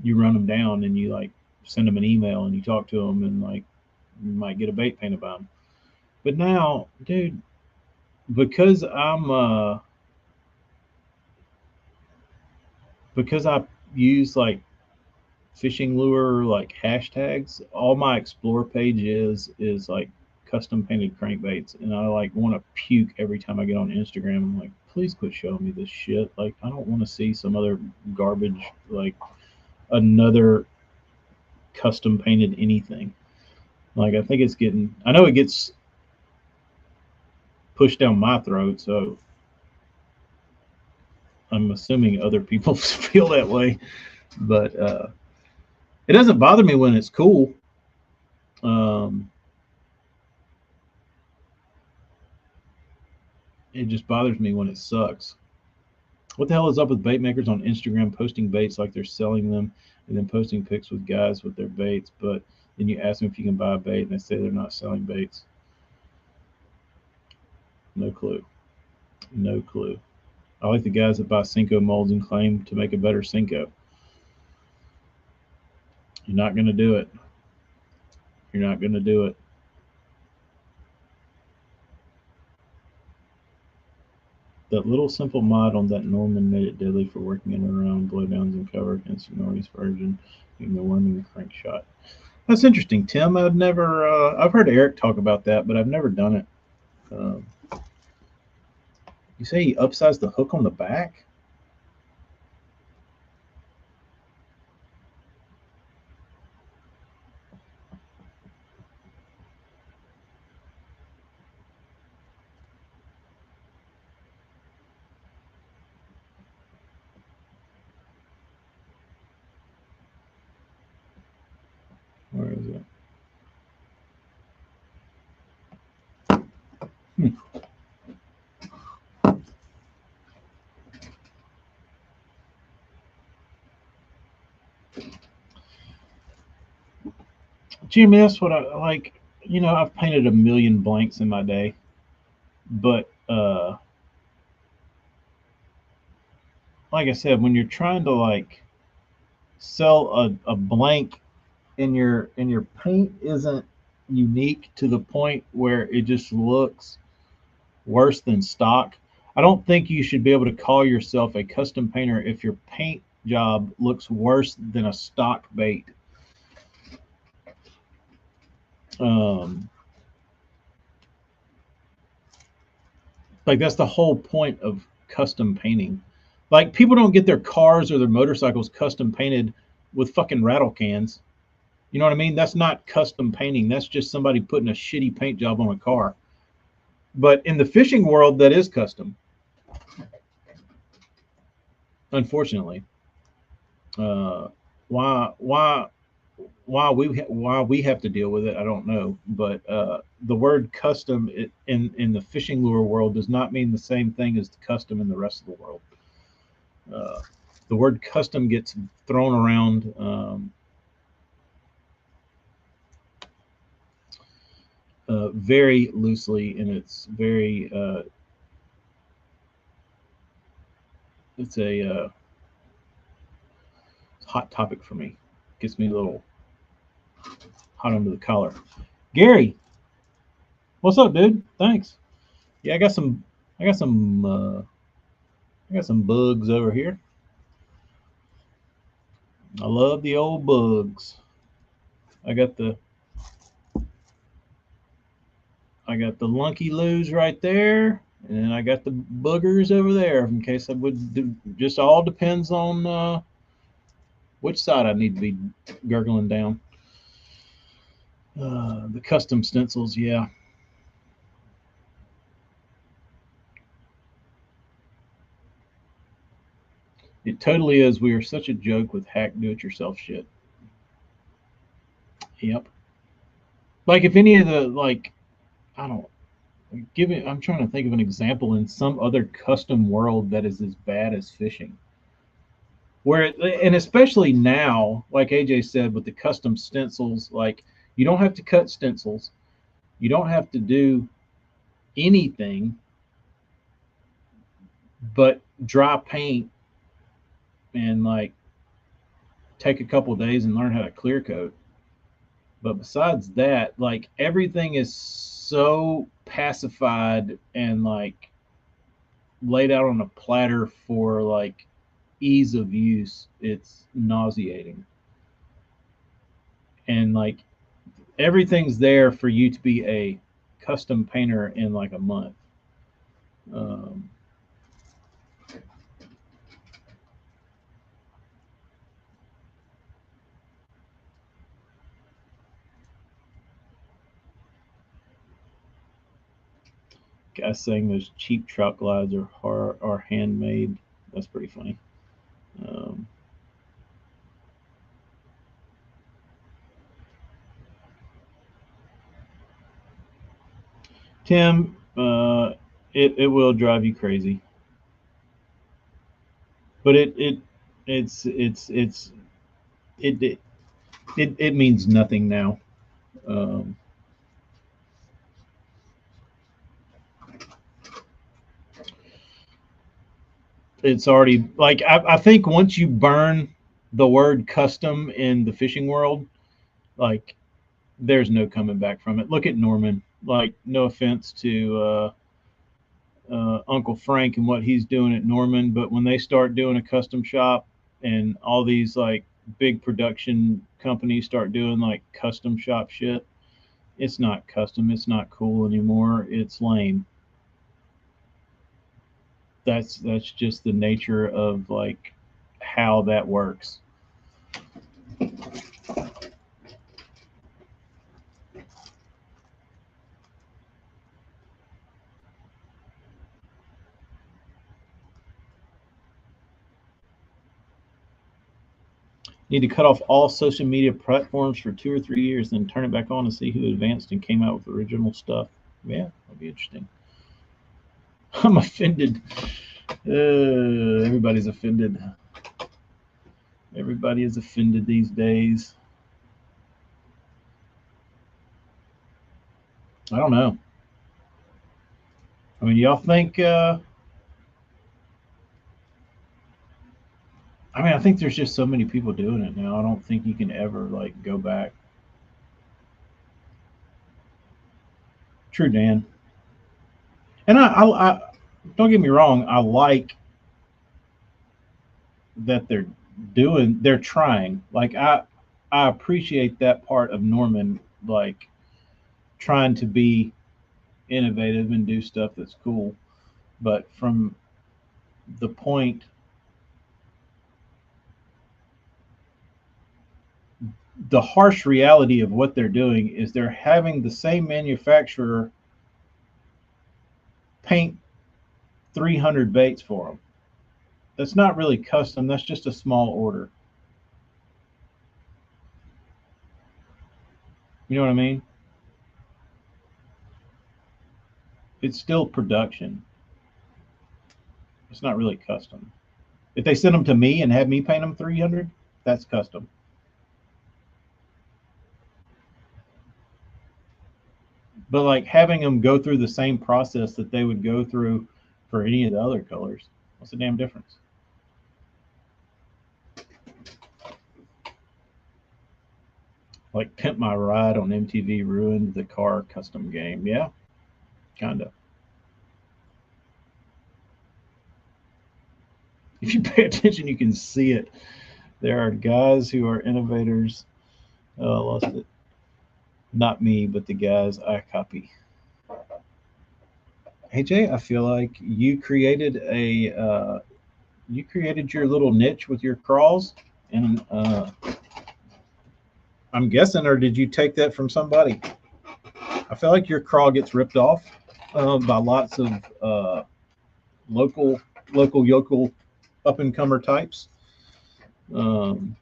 you run them down and you like send them an email and you talk to them and like you might get a bait painted by them. But now, dude, because I use like fishing lure like hashtags, all my explore page is like custom painted crankbaits, and I like want to puke every time I get on Instagram. I'm like, please quit showing me this shit. Like I don't want to see some other garbage, like another custom painted anything. Like I think it's getting, I know it gets pushed down my throat, so I'm assuming other people feel that way. But it doesn't bother me when it's cool. Um, it just bothers me when it sucks. What the hell is up with bait makers on Instagram posting baits like they're selling them and then posting pics with guys with their baits, but then you ask them if you can buy a bait and they say they're not selling baits? No clue. No clue. I like the guys that buy Cinco molds and claim to make a better Cinco. You're not going to do it. You're not going to do it. That little simple mod on that Norman made it deadly for working in and around blowdowns and cover against Norris version, being the worming crank shot. That's interesting, Tim. I've never, I've heard Eric talk about that, but I've never done it. Um, you say he upsized the hook on the back? Where is it? Hmm. Jimmy, that's what I like. I've painted a million blanks in my day, but like I said, when you're trying to like sell a blank and your paint isn't unique to the point where it just looks worse than stock, I don't think you should be able to call yourself a custom painter if your paint job looks worse than a stock bait. Um, like that's the whole point of custom painting. Like people don't get their cars or their motorcycles custom painted with fucking rattle cans. You know what I mean? That's not custom painting. That's just somebody putting a shitty paint job on a car. But in the fishing world, that is custom, unfortunately. Uh, why why we have to deal with it, I don't know. But the word custom in the fishing lure world does not mean the same thing as the custom in the rest of the world. Uh, the word custom gets thrown around very loosely, and it's a hot topic for me. Gets me a little hot under the collar. Gary, what's up, dude? Thanks. Yeah, I got some, I got some bugs over here. I love the old bugs. I got the, I got the lunky loos right there, and then I got the boogers over there. In case I would do, just all depends on which side I need to be gurgling down. The custom stencils, yeah. It totally is. We are such a joke with hack do-it-yourself shit. Yep. Like if any of the like, I don't give it. I'm trying to think of an example in some other custom world that is as bad as fishing. Where and especially now, like AJ said, with the custom stencils, like you don't have to cut stencils, you don't have to do anything but dry paint and like take a couple of days and learn how to clear coat. But besides that, like everything is so pacified and like laid out on a platter for like ease of use. It's nauseating. And like everything's there for you to be a custom painter in like a month. Um, Guys saying those cheap truck glides are handmade. That's pretty funny. Um, Tim, it will drive you crazy, but it's it it, it means nothing now. Um, it's already like I think once you burn the word custom in the fishing world, like there's no coming back from it. Look at Norman. Like, no offense to Uncle Frank and what he's doing at Norman, but when they start doing a custom shop and all these like big production companies start doing like custom shop shit, it's not custom. It's not cool anymore. It's lame. That's just the nature of like how that works. Need to cut off all social media platforms for 2 or 3 years, then turn it back on and see who advanced and came out with original stuff. Yeah, that'd be interesting. I'm offended. Everybody's offended. Everybody is offended these days. I don't know. I mean, y'all think? I mean, I think there's just so many people doing it now. I don't think you can ever like go back. True, Dan. And I don't get me wrong. I like that they're trying. Like I appreciate that part of Norman, like trying to be innovative and do stuff that's cool. But from the point, the harsh reality of what they're doing is they're having the same manufacturer paint 300 baits for them. That's not really custom. That's just a small order. You know what I mean? It's still production. It's not really custom. If they send them to me and have me paint them 300, that's custom. But like having them go through the same process that they would go through for any of the other colors, what's the damn difference? Like Pimp My Ride on MTV ruined the car custom game. Yeah, kind of. If you pay attention, you can see it. There are guys who are innovators. Oh, I lost it. Not me, but the guys I copy. Hey Jay, I feel like you created your little niche with your crawls, and I'm guessing, or did you take that from somebody? I feel like your crawl gets ripped off by lots of local yokel up and comer types. Um,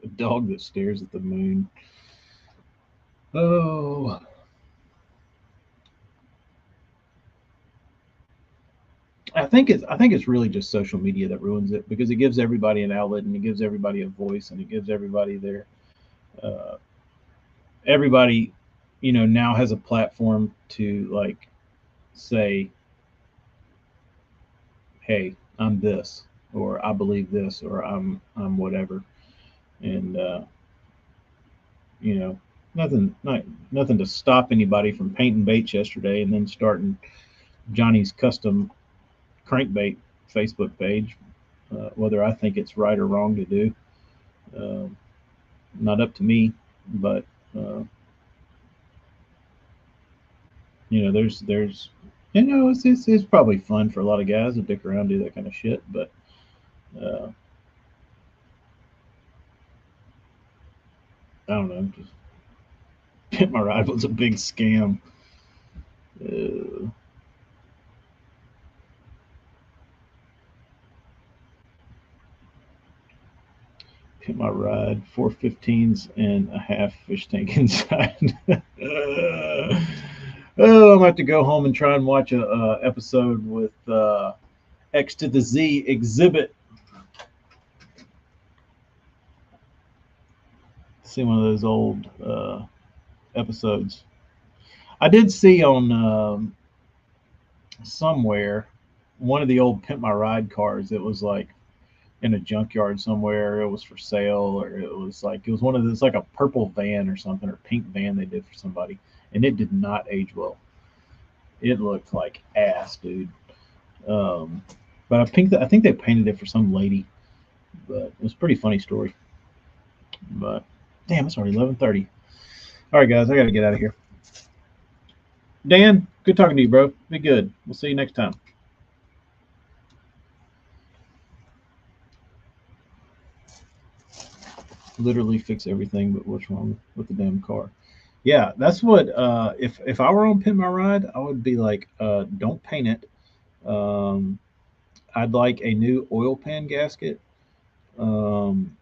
a dog that stares at the moon. Oh, I think it's really just social media that ruins it because it gives everybody an outlet and it gives everybody a voice and it gives everybody their uh, everybody, now has a platform to like say, hey, I'm this, or I believe this, or I'm whatever, and you know, nothing to stop anybody from painting baits yesterday and then starting Johnny's custom crankbait Facebook page. Whether I think it's right or wrong to do, uh, not up to me, but uh, there's it's probably fun for a lot of guys to dick around and do that kind of shit, but uh, I don't know. Just Pit My Ride was a big scam. Uh, Pit My Ride, 415s and a half fish tank inside. Oh, I'm going to have to go home and try and watch a episode with X to the Z exhibit. See one of those old episodes. I did see on somewhere one of the old Pimp My Ride cars. It was like in a junkyard somewhere. It was for sale, or it was one of those, like a purple van or something, or pink van they did for somebody, and it did not age well. It looked like ass, dude. Um, but I think they painted it for some lady. But it was a pretty funny story. But damn, it's already 11:30. All right, guys, I got to get out of here. Dan, good talking to you, bro. Be good. We'll see you next time. Literally fix everything, but what's wrong with the damn car? Yeah, that's what. If I were on Pin My Ride, I would be like, don't paint it. Um, I'd like a new oil pan gasket, um,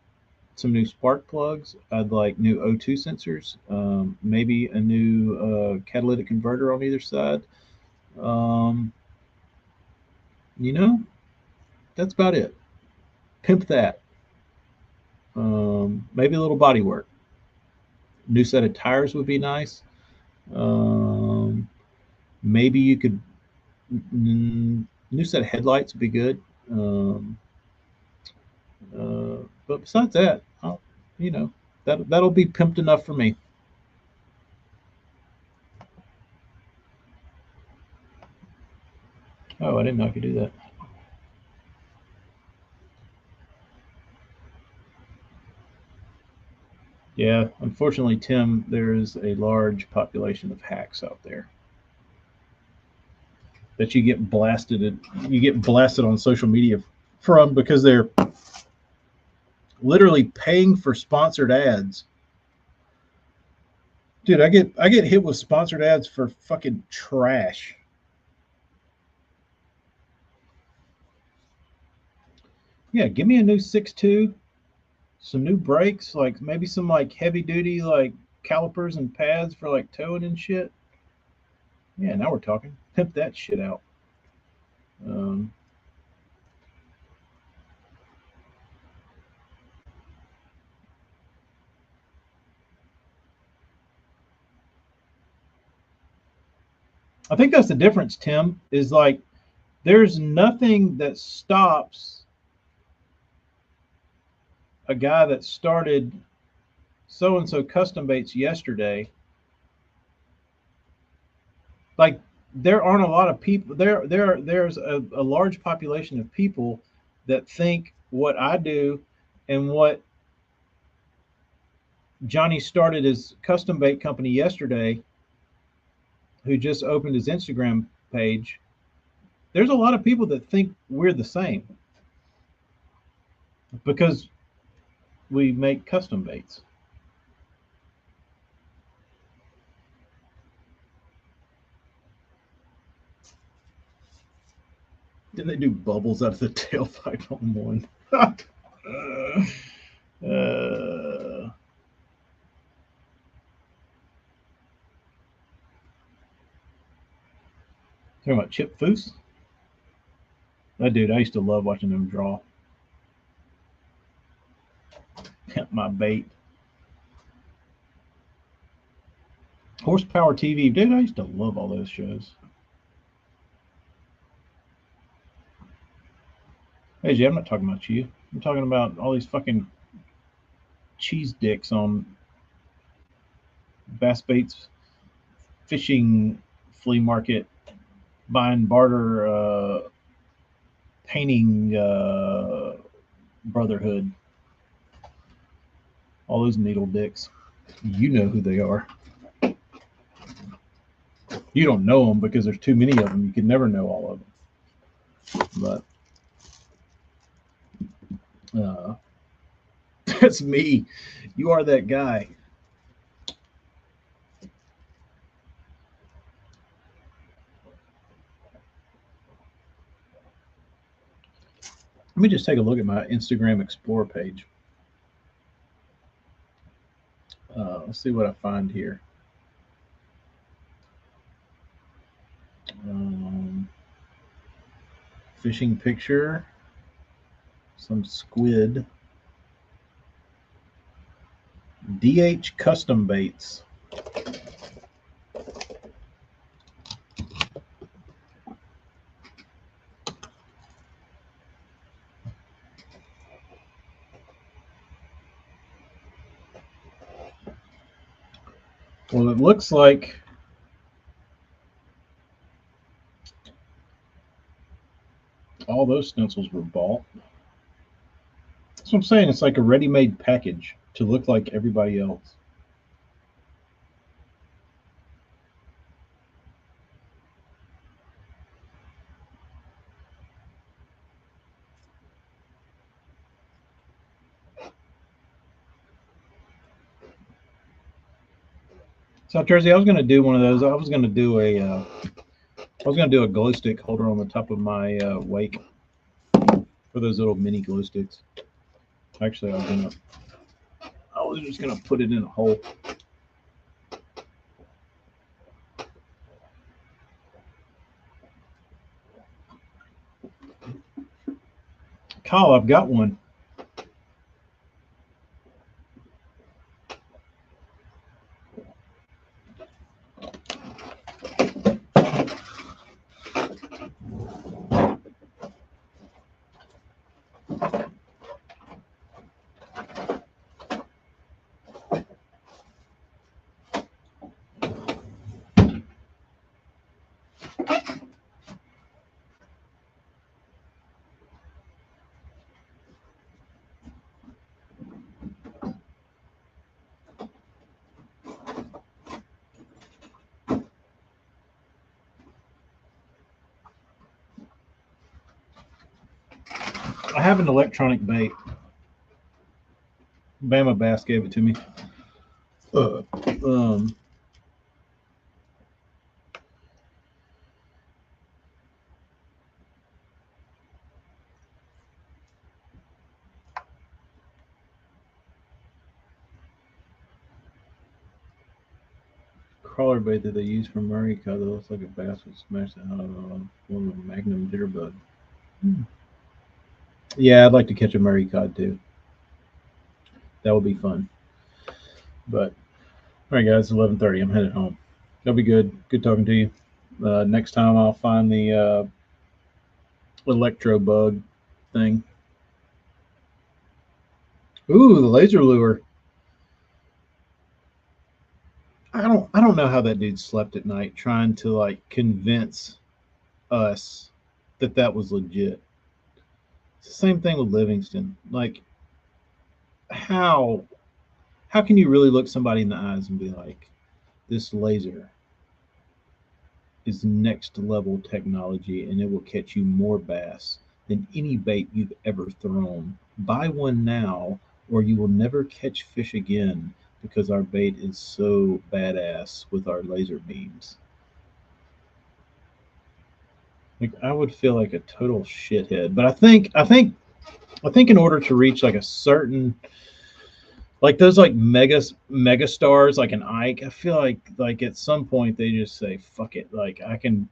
some new spark plugs. I'd like new O2 sensors, maybe a new catalytic converter on either side. Um, you know, that's about it. Pimp that. Maybe a little body work. New set of tires would be nice. Um, maybe you could new set of headlights would be good. But besides that, you know, that'll be pimped enough for me. Oh, I didn't know I could do that. Yeah, unfortunately, Tim, there is a large population of hacks out there that you get blasted on social media from because they're literally paying for sponsored ads Dude, I get hit with sponsored ads for fucking trash. Yeah, give me a new 6.2, some new brakes, like maybe some like heavy duty like calipers and pads for like towing and shit. Yeah, now we're talking. Pimp that shit out. Um, I think that's the difference, Tim, is like there's nothing that stops a guy that started so and so custom baits yesterday. Like there aren't a lot of people there's a large population of people that think what I do and what Johnny started his custom bait company yesterday, who just opened his Instagram page. There's a lot of people that think we're the same because we make custom baits. Didn't they do bubbles out of the tailpipe on one? uh, Talking about Chip Foose? That dude, I used to love watching him draw. My bait. Horsepower TV. Dude, I used to love all those shows. Hey, Jay, I'm not talking about you. I'm talking about all these fucking cheese dicks on Bass Baits fishing flea market buying barter painting brotherhood. All those needle dicks. You know who they are. You don't know them because there's too many of them. You can never know all of them. But that's me. You are that guy. Let me just take a look at my Instagram Explorer page. Let's see what I find here. Fishing picture, some squid, DH custom baits. Well, it looks like all those stencils were bought. That's what I'm saying. It's like a ready-made package to look like everybody else. South Jersey, I was going to do one of those. I was going to do a glow stick holder on the top of my wake for those little mini glow sticks. Actually, I was just gonna put it in a hole. Kyle, I've got one. I have an electronic bait. Bama Bass gave it to me. crawler bait that they use for Murray cod that looks like a bass would smash the hell out of one of a magnum jitterbug. Yeah, I'd like to catch a Murray cod too. That would be fun. But all right, guys, 11:30. I'm headed home. That'll be good. Good talking to you. Next time I'll find the electro bug thing. Ooh, the laser lure. I don't know how that dude slept at night trying to like convince us that that was legit. It's the same thing with Livingston. Like how how can you really look somebody in the eyes and be like, this laser is next level technology and it will catch you more bass than any bait you've ever thrown. Buy one now or you will never catch fish again because our bait is so badass with our laser beams. Like I would feel like a total shithead, but I think in order to reach like a certain like those like mega stars like an Ike, I feel like at some point they just say fuck it, like I can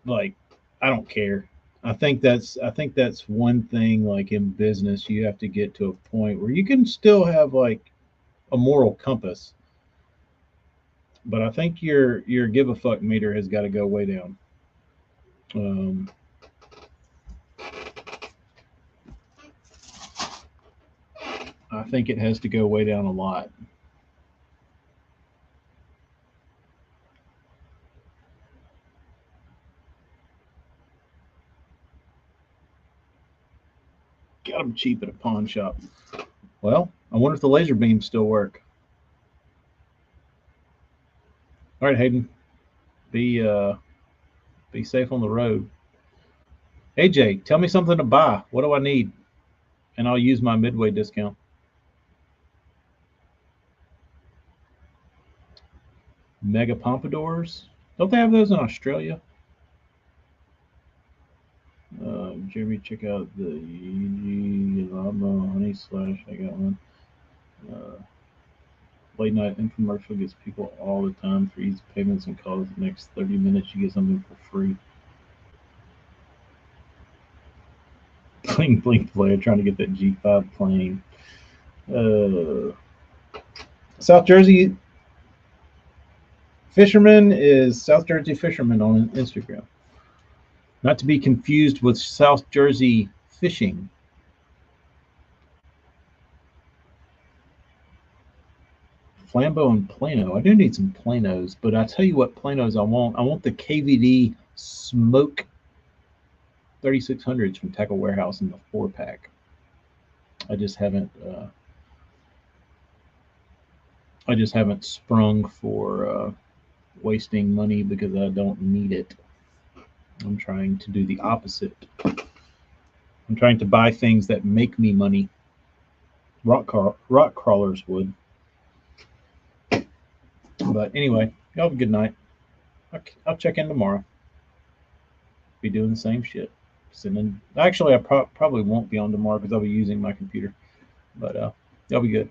like I don't care. I think that's one thing like in business you have to get to a point where you can still have like a moral compass, but I think your give a fuck meter has got to go way down. Um, I think it has to go way down a lot. Got them cheap at a pawn shop. Well, I wonder if the laser beams still work. All right, Hayden, be uh, be safe on the road. AJ, tell me something to buy. What do I need? And I'll use my midway discount. Mega pompadours. Don't they have those in Australia? Jeremy, check out the Labo Honey Slash. I got one. Uh, Late night infomercial gets people all the time for easy payments and calls. The next 30 minutes, you get something for free. Bling bling player trying to get that G5 plane. Uh, South Jersey Fisherman is South Jersey Fisherman on Instagram. Not to be confused with South Jersey Fishing. Flambeau and Plano. I do need some Planos, but I tell you what Planos I want. I want the KVD Smoke 3600s from Tackle Warehouse in the 4-pack. I just haven't sprung for wasting money because I don't need it. I'm trying to do the opposite. I'm trying to buy things that make me money. Rock crawlers would. But anyway, y'all have a good night. I'll check in tomorrow. Be doing the same shit. Sending. Actually, I probably won't be on tomorrow because I'll be using my computer. But y'all be good.